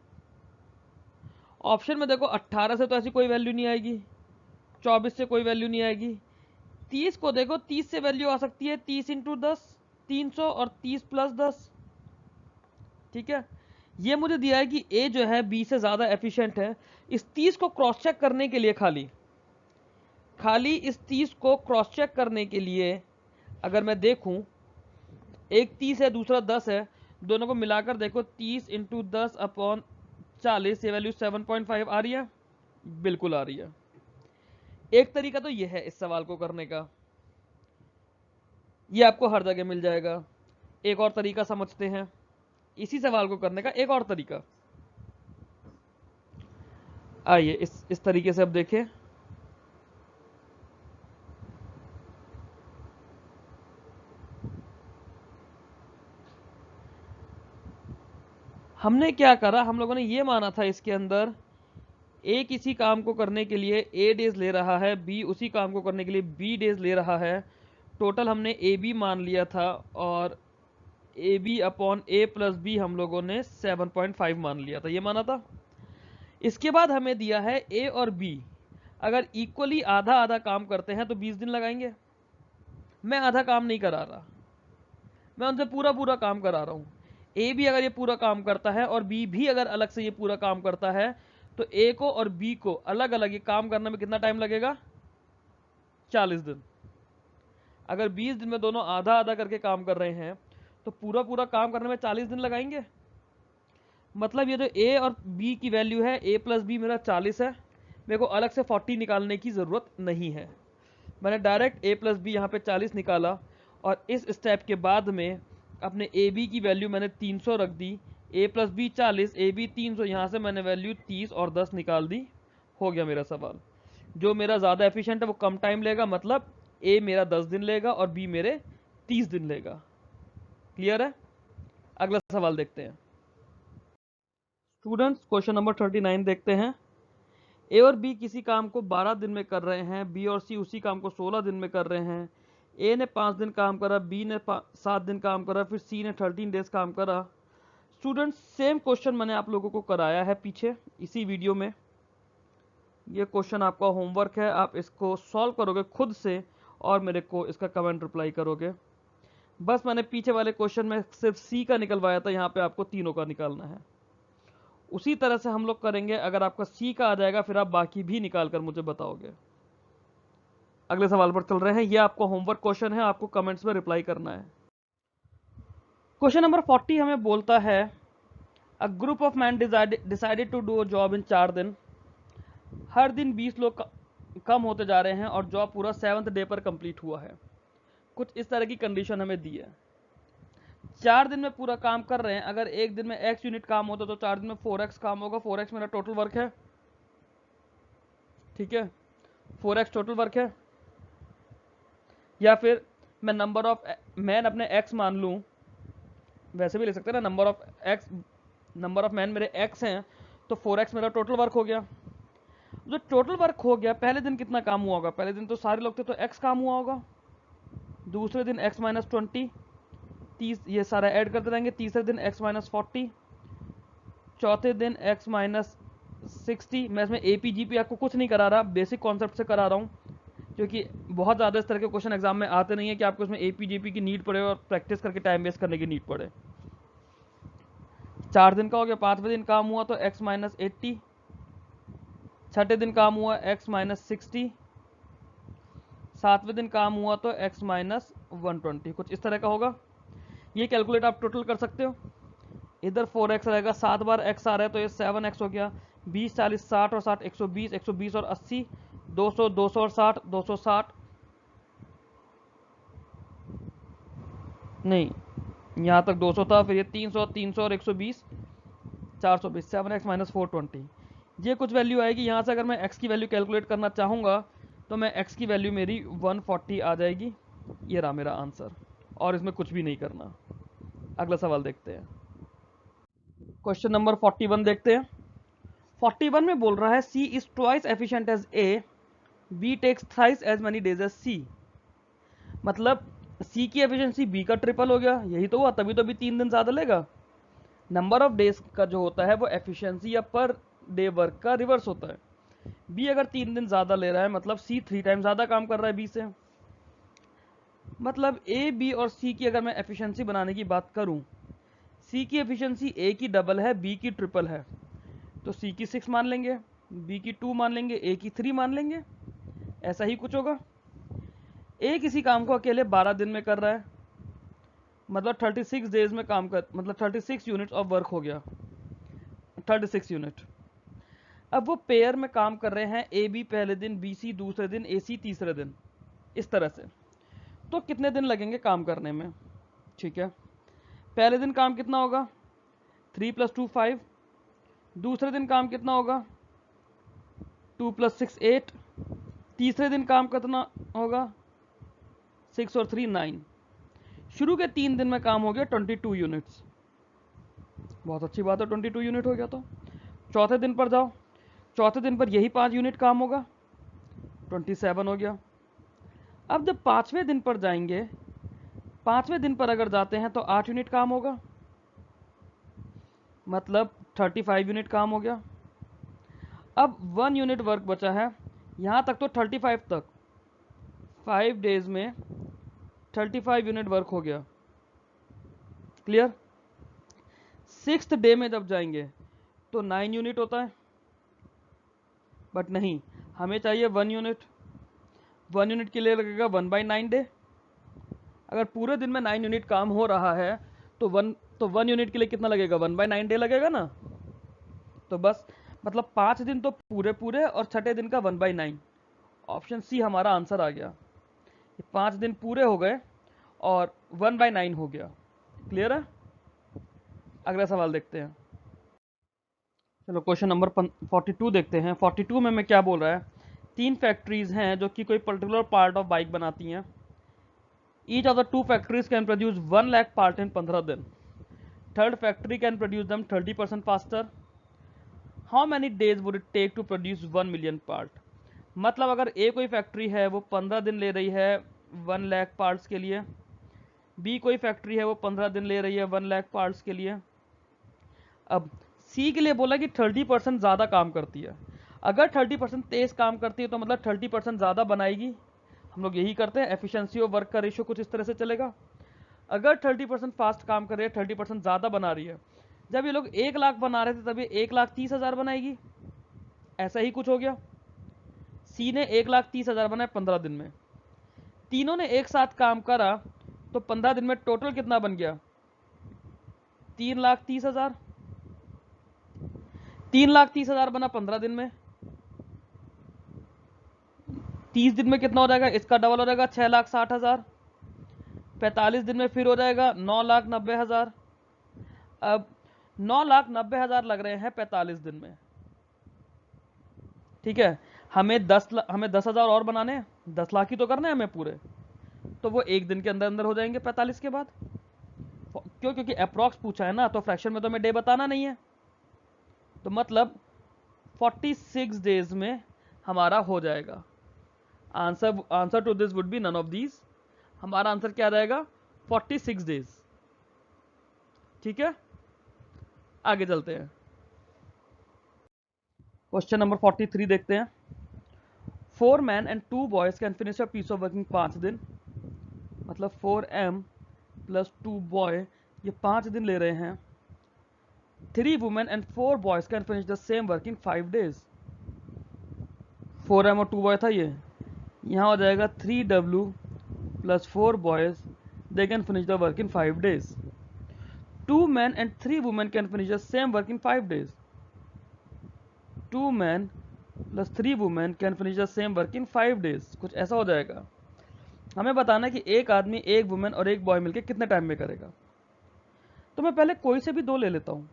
ऑप्शन में देखो 18 से तो ऐसी कोई वैल्यू नहीं आएगी, 24 से कोई वैल्यू नहीं आएगी, 30 को देखो 30 से वैल्यू आ सकती है 30 इंटू 10 300 और 30 प्लस 10। ठीक है, ये मुझे दिया है कि ए जो है बी से ज्यादा एफिशिएंट है। इस 30 को क्रॉस चेक करने के लिए खाली इस 30 को क्रॉस चेक करने के लिए अगर मैं देखूं, एक 30 है दूसरा 10 है, दोनों को मिलाकर देखो 30 इंटू 10 अपॉन 40, ये वैल्यू 7.5 आ रही है, बिल्कुल आ रही है। एक तरीका तो ये है इस सवाल को करने का, ये आपको हर जगह मिल जाएगा। एक और तरीका समझते हैं इसी सवाल को करने का, एक और तरीका। आइए इस तरीके से अब देखें। हमने क्या करा, हम लोगों ने ये माना था इसके अंदर ए किसी काम को करने के लिए ए डेज ले रहा है, बी उसी काम को करने के लिए बी डेज ले रहा है। टोटल हमने ए बी मान लिया था और A B upon A plus B हम लोगों ने 7.5 मान लिया था, ये माना था। इसके बाद हमें दिया है ए और बी अगर इक्वली आधा आधा काम करते हैं तो 20 दिन लगाएंगे। मैं आधा काम नहीं करा रहा, मैं उनसे पूरा पूरा काम करा रहा हूं। ए भी अगर ये पूरा काम करता है और बी भी अगर अलग से ये पूरा काम करता है तो ए को और बी को अलग अलग ये काम करने में कितना टाइम लगेगा, 40 दिन। अगर 20 दिन में दोनों आधा आधा करके काम कर रहे हैं तो पूरा पूरा काम करने में 40 दिन लगाएंगे। मतलब ये जो ए और बी की वैल्यू है, ए प्लस बी मेरा 40 है, मेरे को अलग से 40 निकालने की ज़रूरत नहीं है। मैंने डायरेक्ट ए प्लस बी यहाँ पे 40 निकाला और इस स्टेप के बाद में अपने ए बी की वैल्यू मैंने 300 रख दी, ए प्लस बी 40, ए बी 300, यहाँ से मैंने वैल्यू 30 और 10 निकाल दी। हो गया मेरा सवाल। जो मेरा ज़्यादा एफिशिएंट है वो कम टाइम लेगा, मतलब ए मेरा 10 दिन लेगा और बी मेरे 30 दिन लेगा। क्लियर है? अगला सवाल देखते हैं। स्टूडेंट्स क्वेश्चन नंबर 39 देखते हैं। ए और बी किसी काम को 12 दिन में कर रहे हैं, बी और सी उसी काम को 16 दिन में कर रहे हैं। ए ने 5 दिन काम करा, बी ने 7 दिन काम करा, फिर सी ने 13 डेज काम करा। स्टूडेंट्स सेम क्वेश्चन मैंने आप लोगों को कराया है पीछे इसी वीडियो में। ये क्वेश्चन आपका होमवर्क है, आप इसको सॉल्व करोगे खुद से और मेरे को इसका कमेंट रिप्लाई करोगे। बस मैंने पीछे वाले क्वेश्चन में सिर्फ सी का निकलवाया था, यहाँ पे आपको तीनों का निकालना है। उसी तरह से हम लोग करेंगे, अगर आपका सी का आ जाएगा फिर आप बाकी भी निकाल कर मुझे बताओगे। अगले सवाल पर चल रहे हैं, ये आपका होमवर्क क्वेश्चन है, आपको कमेंट्स में रिप्लाई करना है। क्वेश्चन नंबर 40 हमें बोलता है a group of man decided to do a job in 4 दिन। हर दिन 20 लोग कम होते जा रहे हैं और जॉब पूरा 7th डे पर कंप्लीट हुआ है। कुछ इस तरह की कंडीशन हमें दी है। 4 दिन में पूरा काम कर रहे हैं, अगर एक दिन में x यूनिट काम होता तो 4 दिन में 4x काम होगा। 4x मेरा टोटल वर्क है, ठीक है, 4x टोटल वर्क है। या फिर मैं नंबर ऑफ मैन अपने x मान लूं, वैसे भी ले सकते हैं ना, नंबर ऑफ मैन मेरे x हैं तो 4x मेरा टोटल वर्क हो गया। जो टोटल वर्क हो गया, पहले दिन कितना काम हुआ होगा, पहले दिन तो सारे लोग थे तो x काम हुआ होगा, दूसरे दिन x माइनस 20, ये सारा ऐड करते रहेंगे, तीसरे दिन x माइनस 40, चौथे दिन x माइनस 60। मैं इसमें APGP आपको कुछ नहीं करा रहा, बेसिक कॉन्सेप्ट से करा रहा हूँ, क्योंकि बहुत ज़्यादा इस तरह के क्वेश्चन एग्जाम में आते नहीं है कि आपको इसमें APGP की नीड पड़े और प्रैक्टिस करके टाइम वेस्ट करने की नीड पड़े। 4 दिन का हो गया, 5वें दिन काम हुआ तो x माइनस 80, छठे दिन काम हुआ x माइनस 60, 7वें दिन काम हुआ तो x माइनस 120, कुछ इस तरह का होगा। ये कैलकुलेट आप टोटल कर सकते हो। इधर 4x रहेगा, 7 बार x आ रहा है तो ये 7x हो गया। 20, 40, 60 और 60, 120, 120 और 80, 200, 200 और 60, 260 नहीं, यहाँ तक 200 था, फिर ये 300, 300 और 120, 420, 7x माइनस 420। ये कुछ वैल्यू आएगी। यहाँ से अगर मैं x की वैल्यू कैलकुलेट करना चाहूँगा तो मैं x की वैल्यू मेरी 140 आ जाएगी। ये रहा मेरा आंसर, और इसमें कुछ भी नहीं करना। अगला सवाल देखते हैं, क्वेश्चन नंबर 41 देखते हैं। 41 में बोल रहा है C is twice efficient as A, B takes thrice as many days as C। मतलब C की एफिशिएंसी B का ट्रिपल हो गया, यही तो हुआ, तभी तो भी 3 दिन ज़्यादा लेगा। नंबर ऑफ डेज का जो होता है वो एफिशिएंसी या पर डे वर्क का रिवर्स होता है। B अगर 3 दिन ज़्यादा ले रहा है मतलब C 3 टाइम ज़्यादा काम कर रहा है B से। मतलब A, B और C की अगर मैं एफिशिएंसी बनाने की बात करूं, C की एफिशिएंसी A की डबल है, B की ट्रिपल है, तो C की 6 मान लेंगे, B की 2 मान लेंगे, A की 3 मान लेंगे। ऐसा ही कुछ होगा। A किसी काम को अकेले 12 दिन में कर रहा है, मतलब 36 डेज में काम कर, मतलब 36 यूनिट्स ऑफ वर्क हो गया, 36 यूनिट। अब वो पेयर में काम कर रहे हैं, ए बी पहले दिन, बी सी दूसरे दिन, ए सी तीसरे दिन, इस तरह से। तो कितने दिन लगेंगे काम करने में? ठीक है, पहले दिन काम कितना होगा? 3 + 2 5। दूसरे दिन काम कितना होगा? 2 + 6 8। तीसरे दिन काम कितना होगा? 6 और 3 9। शुरू के 3 दिन में काम हो गया 22 यूनिट्स। बहुत अच्छी बात है, 22 यूनिट हो गया। तो चौथे दिन पर जाओ, चौथे दिन पर यही 5 यूनिट काम होगा, 27 हो गया। अब जब पांचवें दिन पर जाएंगे, पांचवें दिन पर अगर जाते हैं तो 8 यूनिट काम होगा, मतलब 35 यूनिट काम हो गया। अब 1 यूनिट वर्क बचा है, यहाँ तक तो 35 तक 5 डेज में 35 यूनिट वर्क हो गया। क्लियर? 6th डे में जब जाएंगे तो 9 यूनिट होता है, बट नहीं, हमें चाहिए 1 यूनिट। 1 यूनिट के लिए लगेगा 1/9 डे। अगर पूरे दिन में 9 यूनिट काम हो रहा है तो 1 यूनिट के लिए कितना लगेगा? 1/9 डे लगेगा ना। तो बस, मतलब 5 दिन तो पूरे पूरे और छठे दिन का 1/9। ऑप्शन सी हमारा आंसर आ गया। 5 दिन पूरे हो गए और 1/9 हो गया। क्लियर है? अगला सवाल देखते हैं। चलो क्वेश्चन नंबर 42 देखते हैं। 42 में क्या बोल रहा है? 3 फैक्ट्रीज हैं जो कि कोई पर्टिकुलर पार्ट ऑफ बाइक बनाती हैं। Each of the 2 factories can produce 1 lakh part in 15 दिन। थर्ड फैक्ट्री कैन प्रोड्यूस दम 30% faster. How many days would it take to produce 1 million part? मतलब अगर ए कोई फैक्ट्री है वो 15 दिन ले रही है 1 लाख पार्ट्स के लिए, बी कोई फैक्ट्री है वो 15 दिन ले रही है 1 लाख पार्ट्स के लिए। अब सी के लिए बोला कि 30% ज़्यादा काम करती है। अगर 30% तेज़ काम करती है तो मतलब 30% ज़्यादा बनाएगी। हम लोग यही करते हैं, एफिशिएंसी ऑफ वर्क का रेशियो कुछ इस तरह से चलेगा। अगर 30% फास्ट काम कर रही है, 30% ज़्यादा बना रही है, जब ये लोग 1 लाख बना रहे थे तब ये 1,30,000 बनाएगी। ऐसा ही कुछ हो गया। सी ने 1,30,000 बनाए 15 दिन में। तीनों ने एक साथ काम करा तो 15 दिन में टोटल कितना बन गया? 3,30,000। 3,30,000 बना 15 दिन में। 30 दिन में कितना हो जाएगा? इसका डबल हो जाएगा 6,60,000। 45 दिन में फिर हो जाएगा 9,90,000। अब 9,90,000 लग रहे हैं 45 दिन में। ठीक है, हमें 10,000 और बनाने हैं, 10 लाख ही तो करने हैं हमें पूरे, तो वो एक दिन के अंदर अंदर हो जाएंगे 45 के बाद। क्यों? क्योंकि अप्रॉक्स पूछा है ना, तो फ्रैक्शन में तो हमें डे बताना नहीं है। तो मतलब 46 डेज में हमारा हो जाएगा। Answer to this would be none of these. हमारा आंसर क्या रहेगा? 46 डेज। ठीक है, आगे चलते हैं। क्वेश्चन नंबर 43 देखते हैं। 4 men and 2 boys can finish a piece of working 5 दिन। मतलब 4m + 2 बॉय, ये 5 दिन ले रहे हैं। 3 women and 4 boys can finish the same work in 5 days। 4m और 2 बॉय था ये, यहाँ हो जाएगा 3w + 4 boys, they can finish the work in 5 days। 2 men and 3 women can finish the same work in 5 days। 2 men + 3 women can finish the same work in 5 days। कुछ ऐसा हो जाएगा। हमें बताना है कि एक आदमी, एक वुमेन और एक बॉय मिलकर कितने टाइम में करेगा। तो मैं पहले कोई से भी 2 ले लेता हूँ।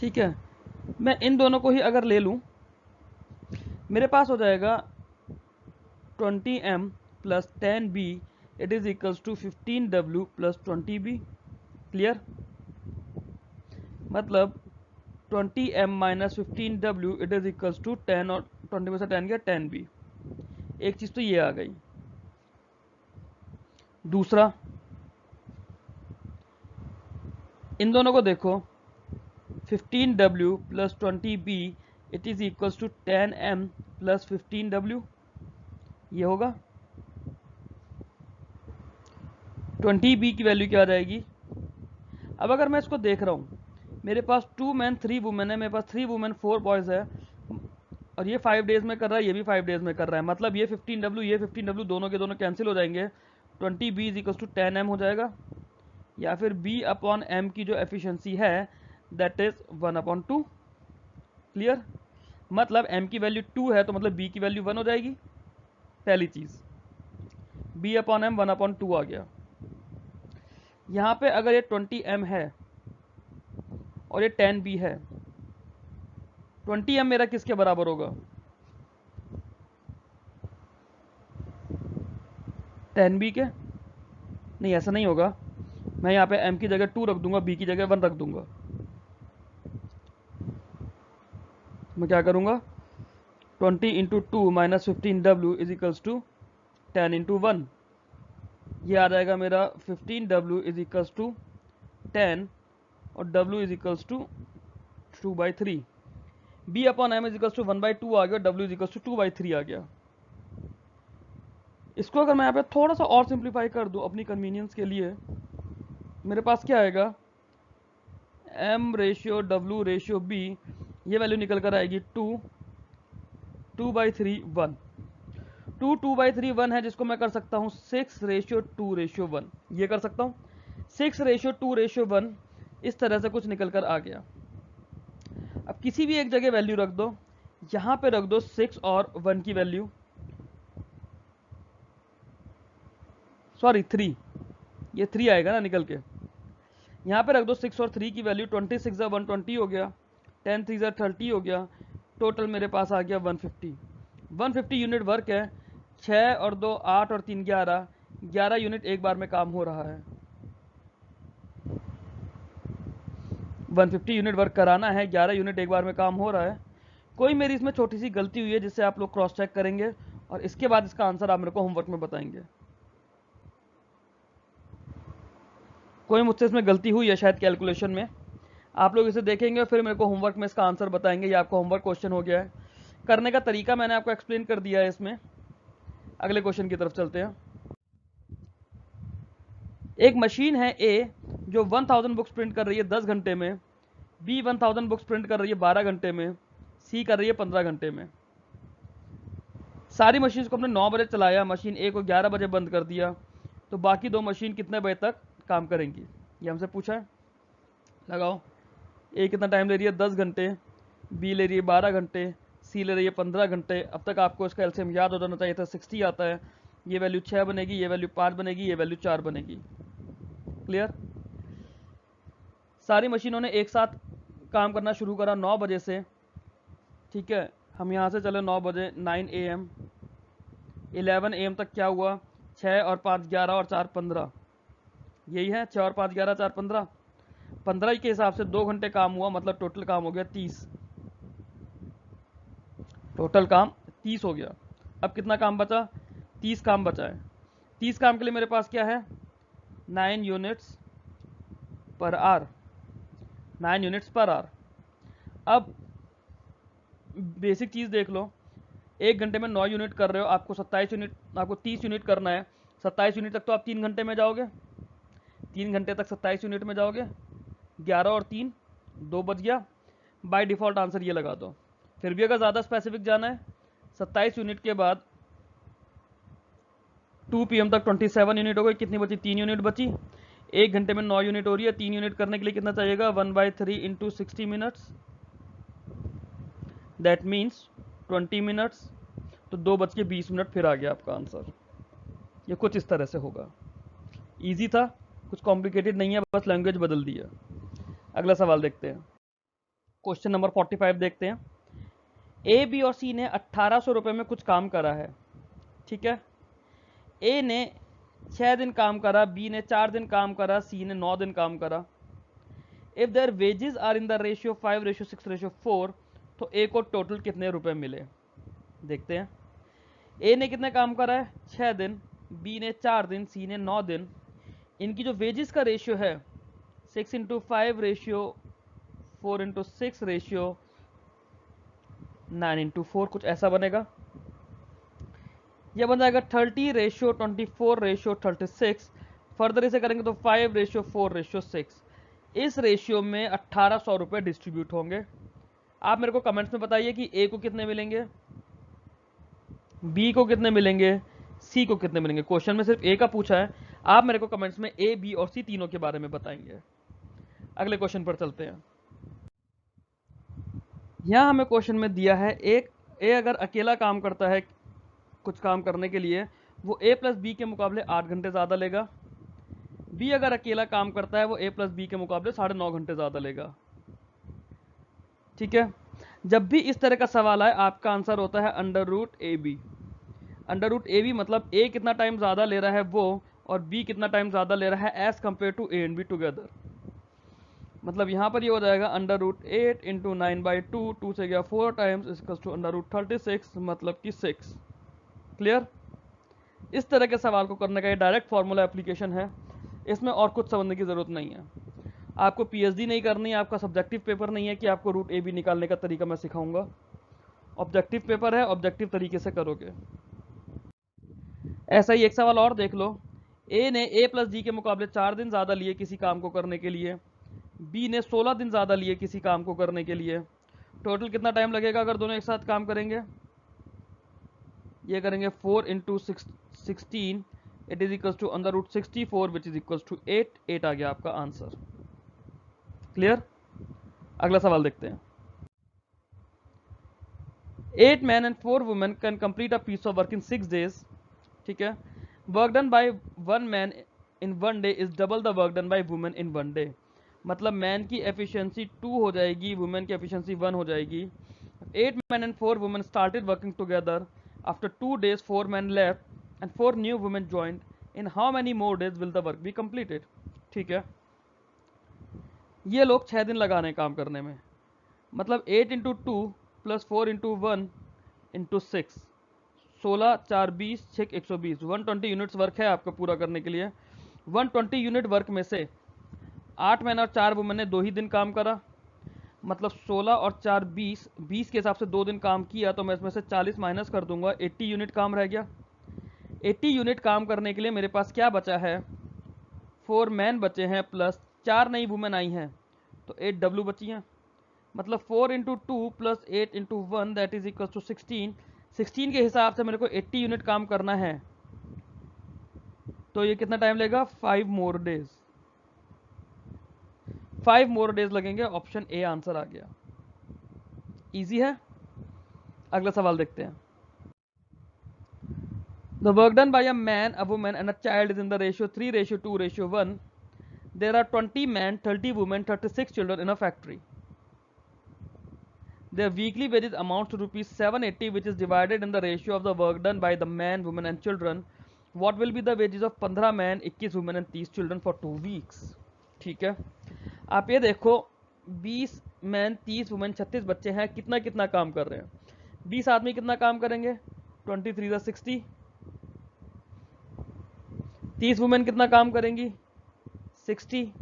ठीक है, मैं इन दोनों को ही अगर ले लूँ मेरे पास हो जाएगा 20m plus 10b it is equals to 15w plus 20b। Clear? मतलब 20m minus 15w it is equals to 10 और 20 में से 10 गया 10b। एक चीज तो ये आ गई। दूसरा, इन दोनों को देखो, 15w plus 20b it is equals to 10m plus 15w। ये होगा 20b की वैल्यू क्या आ जाएगी? अब अगर मैं इसको देख रहा हूँ, मेरे पास 2 मैन 3 वुमेन है, मेरे पास 3 वुमेन 4 बॉयज़ है, और ये 5 डेज में कर रहा है, ये भी 5 डेज में कर रहा है। मतलब ये 15w ये 15w दोनों के दोनों कैंसिल हो जाएंगे। 20b is equals to 10m हो जाएगा, या फिर b अपॉन m की जो एफिशिएंसी है दैट इज 1/2। क्लियर? मतलब m की वैल्यू 2 है तो मतलब b की वैल्यू 1 हो जाएगी। पहली चीज b अपॉन m 1/2 आ गया। यहाँ पे अगर ये 20m है और ये 10b है, 20m मेरा किसके बराबर होगा? 10b के? नहीं, ऐसा नहीं होगा। मैं यहाँ पे m की जगह 2 रख दूंगा, b की जगह 1 रख दूंगा। मैं क्या करूंगा? 20 into 2 minus 15w is equals to 10 into 1। ये आ जाएगा मेरा 15w इज इक्वल्स टू 10 और w is equals to 2/3। b upon m is equals to 1/2 आ गया, w इज इक्वल्स टू 2/3 आ गया। इसको अगर मैं यहाँ पे थोड़ा सा और सिंप्लीफाई कर दूँ अपनी कन्वीनियंस के लिए, मेरे पास क्या आएगा? m ratio w ratio b, ये वैल्यू निकल कर आएगी 2/3 1। 2/3 1 है, जिसको मैं कर सकता हूँ 6:2:1। ये कर सकता हूँ 6:2:1। इस तरह से कुछ निकल कर आ गया। अब किसी भी एक जगह वैल्यू रख दो, यहाँ पे रख दो 6 और 1 की वैल्यू, सॉरी 3, ये 3 आएगा ना निकल के। यहाँ पे रख दो 6 और 3 की वैल्यू, 26 120 हो गया, 10 3 30 हो गया, टोटल मेरे पास आ गया 150। 150 यूनिट वर्क है। 6 और 2 8 और 3 11, 11 यूनिट एक बार में काम हो रहा है। 150 यूनिट वर्क कराना है, 11 यूनिट एक बार में काम हो रहा है। कोई मेरी इसमें छोटी सी गलती हुई है जिससे आप लोग क्रॉस चेक करेंगे और इसके बाद इसका आंसर आप मेरे को होमवर्क में बताएंगे। कोई मुझसे इसमें गलती हुई है शायद कैलकुलेशन में, आप लोग इसे देखेंगे और फिर मेरे को होमवर्क में इसका आंसर बताएंगे। ये आपका होमवर्क क्वेश्चन हो गया है। करने का तरीका मैंने आपको एक्सप्लेन कर दिया है इसमें। अगले क्वेश्चन की तरफ चलते हैं। एक मशीन है ए जो 1000 बुक्स प्रिंट कर रही है 10 घंटे में, बी 1000 बुक्स प्रिंट कर रही है 12 घंटे में, सी कर रही है 15 घंटे में। सारी मशीन को हमने 9 बजे चलाया, मशीन ए को 11 बजे बंद कर दिया, तो बाकी दो मशीन कितने बजे तक काम करेंगी? ये हमसे पूछा है। लगाओ। ए कितना टाइम ले रही है? 10 घंटे, बी ले रही है 12 घंटे, सी ले रही है 15 घंटे। अब तक आपको इसका एलसीएम याद हो जाना चाहिए था, 60 आता है। ये वैल्यू 6 बनेगी, ये वैल्यू 5 बनेगी, ये वैल्यू 4 बनेगी। क्लियर? सारी मशीनों ने एक साथ काम करना शुरू करा 9 बजे से। ठीक है, हम यहाँ से चले 9 बजे, 9 AM। 11 AM तक क्या हुआ? 6 और 5 11 और 4 15, यही है 6 और 5 11 4 15। 15 के हिसाब से 2 घंटे काम हुआ, मतलब टोटल काम हो गया 30। टोटल काम 30 हो गया। अब कितना काम बचा? 30 काम बचा है। 30 काम के लिए मेरे पास क्या है? 9 units per hour. 9 units per hour. अब बेसिक चीज़ देख लो, 1 घंटे में 9 यूनिट कर रहे हो, आपको 27 यूनिट, आपको 30 यूनिट करना है। 27 यूनिट तक तो आप 3 घंटे में जाओगे, 3 घंटे तक 27 यूनिट में जाओगे। 11 और 3 2 बज गया। बाय डिफ़ॉल्ट आंसर ये लगा दो। फिर भी अगर ज़्यादा स्पेसिफिक जाना है, 27 यूनिट के बाद 2 PM तक 27 यूनिट हो गई। कितनी बची? 3 यूनिट बची। 1 घंटे में 9 यूनिट हो रही है, 3 यूनिट करने के लिए कितना चाहिएगा? 1/3 into 60 minutes, that means 20 minutes. तो 2:20 फिर आ गया आपका आंसर। ये कुछ इस तरह से होगा। इजी था, कुछ कॉम्प्लिकेटेड नहीं है, बस लैंग्वेज बदल दी है। अगला सवाल देखते हैं। क्वेश्चन नंबर 45 देखते हैं। ए, बी और सी ने 1800 रुपये में कुछ काम करा है, ठीक है। ए ने 6 दिन काम करा, बी ने 4 दिन काम करा, सी ने 9 दिन काम करा। If their wages are in the ratio 5:6:4, तो ए को टोटल कितने रुपए मिले, देखते हैं। ए ने कितने काम करा है, 6 दिन, बी ने 4 दिन, सी ने 9 दिन। इनकी जो वेजेस का रेशियो है 6:5 रेशियो 4:6 रेशियो 9:4, कुछ ऐसा बनेगा। यह बन जाएगा 30:24:36। फर्दर इसे करेंगे तो 5:4:6। इस रेशियो में 1800 रुपये डिस्ट्रीब्यूट होंगे। आप मेरे को कमेंट्स में बताइए कि ए को कितने मिलेंगे, बी को कितने मिलेंगे, सी को कितने मिलेंगे। क्वेश्चन में सिर्फ ए का पूछा है, आप मेरे को कमेंट्स में ए, बी और सी तीनों के बारे में बताएंगे। अगले क्वेश्चन पर चलते हैं। यहाँ हमें क्वेश्चन में दिया है एक ए अगर अकेला काम करता है कुछ काम करने के लिए, वो ए प्लस बी के मुकाबले 8 घंटे ज़्यादा लेगा। बी अगर अकेला काम करता है वो ए प्लस बी के मुकाबले 9.5 घंटे ज़्यादा लेगा, ठीक है। जब भी इस तरह का सवाल आए आपका आंसर होता है under root A B. Under root A B मतलब ए कितना टाइम ज़्यादा ले रहा है वो, और बी कितना टाइम ज़्यादा ले रहा है as compare to A and B together. मतलब यहाँ पर ये हो जाएगा अंडर रूट 8 इंटू 9/2, 2 से गया 4 times equals to under root 36, मतलब कि 6। क्लियर। इस तरह के सवाल को करने का ये डायरेक्ट फार्मूला एप्लीकेशन है, इसमें और कुछ समझने की ज़रूरत नहीं है। आपको पीएचडी नहीं करनी है, आपका सब्जेक्टिव पेपर नहीं है कि आपको रूट ए बी निकालने का तरीका मैं सिखाऊंगा। ऑब्जेक्टिव पेपर है, ऑब्जेक्टिव तरीके से करोगे। ऐसा ही एक सवाल और देख लो। ए ने ए प्लस डी के मुकाबले 4 दिन ज़्यादा लिए किसी काम को करने के लिए, बी ने 16 दिन ज़्यादा लिए किसी काम को करने के लिए। टोटल कितना टाइम लगेगा अगर दोनों एक साथ काम करेंगे। ये करेंगे 4 into 16, it is equals to under root 64 which is equals to 8। 8 आ गया आपका आंसर। क्लियर। अगला सवाल देखते हैं। 8 men and 4 women can complete a piece of work in 6 days, ठीक है। Work done bye 1 man in 1 day is double the work done by women in 1 day। मतलब मैन की एफिशिएंसी 2 हो जाएगी, वुमेन की एफिशिएंसी 1 हो जाएगी। 8 men and 4 women started working together. After 2 days 4 men left and 4 new women joined. In how many more days will the work be completed? ठीक है। ये लोग 6 दिन लगा रहे हैं काम करने में, मतलब 8 into 2 plus 4 into 1 into 6, 16 4 20 6 120, 120 units work है आपका पूरा करने के लिए। 120 यूनिट वर्क में से 8 मैन और 4 वुमेन ने 2 ही दिन काम करा, मतलब 16 और 4 20, 20 के हिसाब से 2 दिन काम किया, तो मैं इसमें से 40 माइनस कर दूंगा, 80 यूनिट काम रह गया। 80 यूनिट काम करने के लिए मेरे पास क्या बचा है, 4 मैन बचे हैं प्लस 4 नई वुमेन आई हैं, तो 8 डब्ल्यू बची हैं। मतलब 4 into 2 plus 8 into 1 that is equal to 16। 16 के हिसाब से मेरे को 80 यूनिट काम करना है, तो ये कितना टाइम लेगा, 5 मोर डेज। 5 मोर डेज लगेंगे। ऑप्शन ए आंसर आ गया। इजी है। अगला सवाल देखते हैं। The work done by a man, a woman and a child is in the ratio 3:2:1। There are 20 man, 30 women, 36 children in a factory. Their weekly wages amounts to rupees 780, which is divided in the ratio of the work done by the man, women and children. What will be the wages of 15 man, 21 women and 30 children for 2 weeks? ठीक है। आप ये देखो, 20 man, 30 women, 36 बच्चे हैं, कितना कितना काम कर रहे हैं। 20 आदमी कितना काम करेंगे, 23 60। 30 वुमेन कितना काम करेंगी, 60।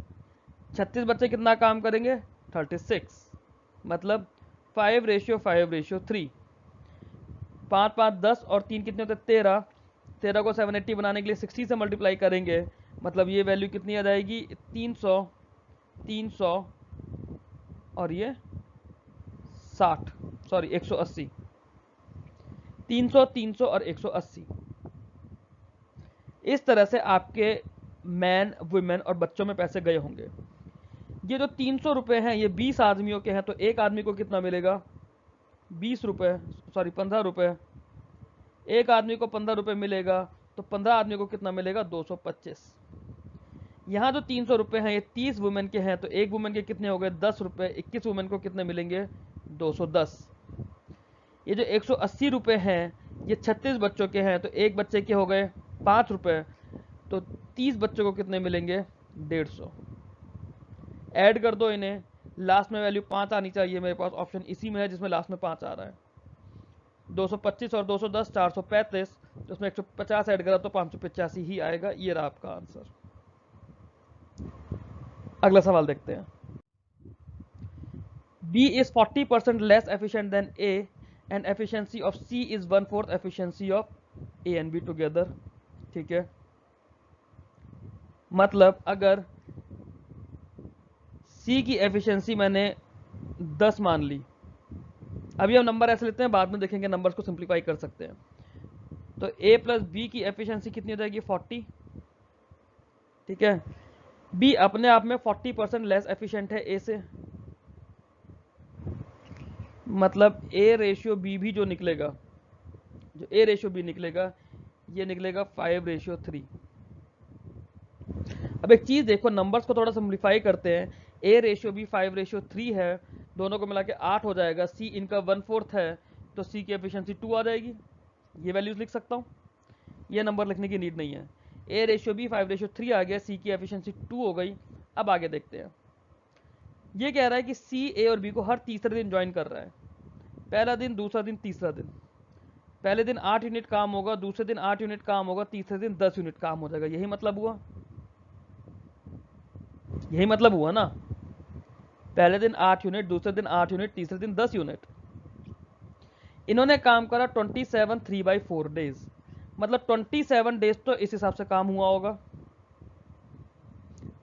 36 बच्चे कितना काम करेंगे, 36। मतलब 5:5:3। 5 5 10 और 3 कितने होते, 13। 13 को 780 बनाने के लिए 60 से मल्टीप्लाई करेंगे, मतलब ये वैल्यू कितनी आ जाएगी, 300, 300 और ये 60, सॉरी 180। 300, 300 और 180। इस तरह से आपके मैन, वुमेन और बच्चों में पैसे गए होंगे। ये जो 300 रुपये हैं ये 20 आदमियों के हैं, तो एक आदमी को कितना मिलेगा, 20 रुपये, सॉरी 15 रुपये। एक आदमी को 15 रुपये मिलेगा, तो 15 आदमी को कितना मिलेगा, 225। यहाँ जो 300 रुपये हैं ये 30 वुमेन के हैं, तो एक वुमेन के कितने हो गए, 10 रुपये। 21 वुमेन को कितने मिलेंगे, 210। ये जो 180 रुपये हैं ये 36 बच्चों के हैं, तो एक बच्चे के हो गए 5 रुपये, तो 30 बच्चों को कितने मिलेंगे? 150। ऐड कर दो इन्हें, लास्ट में वैल्यू 5 आनी चाहिए, मेरे पास ऑप्शन इसी में है जिसमें लास्ट में 5 आ रहा है। 225 और 210 435, तो उसमें 150 ऐड करा तो 585 ही आएगा। ये रहा आपका आंसर। अगला सवाल देखते हैं। B is 40% less efficient than A and efficiency of C is 1/4 efficiency of A and B together। ठीक है, मतलब अगर C की एफिशिएंसी मैंने 10 मान ली, अभी हम नंबर ऐसे लेते हैं, बाद में देखेंगे नंबर्स को सिंप्लीफाई कर सकते हैं। तो A प्लस B की एफिशिएंसी कितनी हो जाएगी? 40। ठीक है, B अपने आप में 40% लेस एफिशिएंट है A से, मतलब A रेशियो B भी जो निकलेगा, जो A रेशियो B निकलेगा, ये निकलेगा 5:3। अब एक चीज देखो, नंबर्स को थोड़ा सिंप्लीफाई करते हैं। A रेशियो B 5:3 है, दोनों को मिला के 8 हो जाएगा। C इनका 1/4 है, तो C की एफिशिएंसी 2 आ जाएगी। ये वैल्यूज लिख सकता हूँ, ये नंबर लिखने की नीड नहीं है। A रेशियो B 5:3 आ गया, C की एफिशिएंसी 2 हो गई। अब आगे देखते हैं। ये कह रहा है कि C A और B को हर तीसरे दिन ज्वाइन कर रहा है। पहला दिन, दूसरा दिन, तीसरा दिन। पहले दिन 8 यूनिट काम होगा, दूसरे दिन 8 यूनिट काम होगा, तीसरे दिन 10 यूनिट काम हो जाएगा। यही मतलब हुआ, यही मतलब हुआ ना। पहले दिन 8 यूनिट, दूसरे दिन 8 यूनिट, तीसरे दिन 10 यूनिट। इन्होंने काम करा 27 3/4 डेज, मतलब 27 डेज तो इस हिसाब से काम हुआ होगा।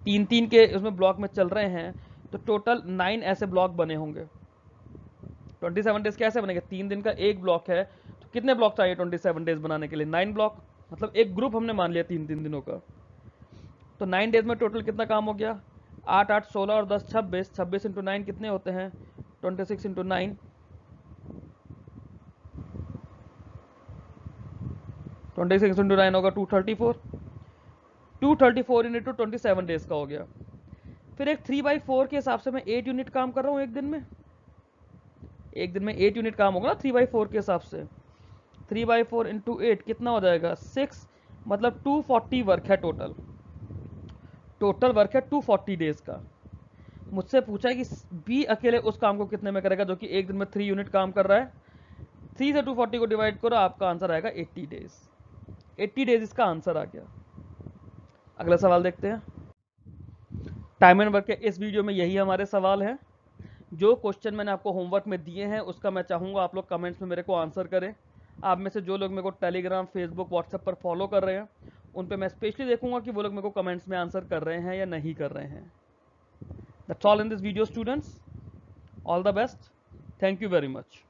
3-3 के उसमें ब्लॉक में चल रहे हैं, तो टोटल 9 ऐसे ब्लॉक बने होंगे। 27 डेज कैसे बनेंगे? 3 दिन का एक ब्लॉक है, तो कितने ब्लॉक चाहिए 27 डेज बनाने के लिए? 9 ब्लॉक, मतलब एक ग्रुप हमने मान लिया 3-3 दिनों का। तो 9 डेज में टोटल कितना काम हो गया? 8 8 16 और 10 26, 26 इंटू 9 कितने होते हैं? 26 इंटू 9, 26 इंटू 9 होगा 234। 234 इंटू 27 डेज का हो गया। फिर एक 3/4 के हिसाब से मैं 8 यूनिट काम कर रहा हूँ एक दिन में। एक दिन में 8 यूनिट काम होगा ना 3/4 के हिसाब से। 3/4 इंटू 8 कितना हो जाएगा? 6, मतलब 240 वर्क है टोटल। टोटल वर्क है 240 डेज का। मुझसे पूछा है कि बी अकेले उस काम को कितने में करेगा जो कि एक दिन में 3 यूनिट काम कर रहा है। 3 से 240 को डिवाइड करो, आपका आंसर आएगा 80 डेज। 80 डेज इसका आंसर आ गया। अगला सवाल देखते हैं। टाइम एंड वर्क के इस वीडियो में यही हमारे सवाल हैं। जो क्वेश्चन मैंने आपको होमवर्क में दिए हैं उसका मैं चाहूँगा आप लोग कमेंट्स में मेरे को आंसर करें। आप में से जो लोग मेरे को टेलीग्राम, फेसबुक, व्हाट्सएप पर फॉलो कर रहे हैं उन पे मैं स्पेशली देखूंगा कि वो लोग मेरे को कमेंट्स में आंसर कर रहे हैं या नहीं कर रहे हैं। That's all in this video students. All the best. Thank you very much.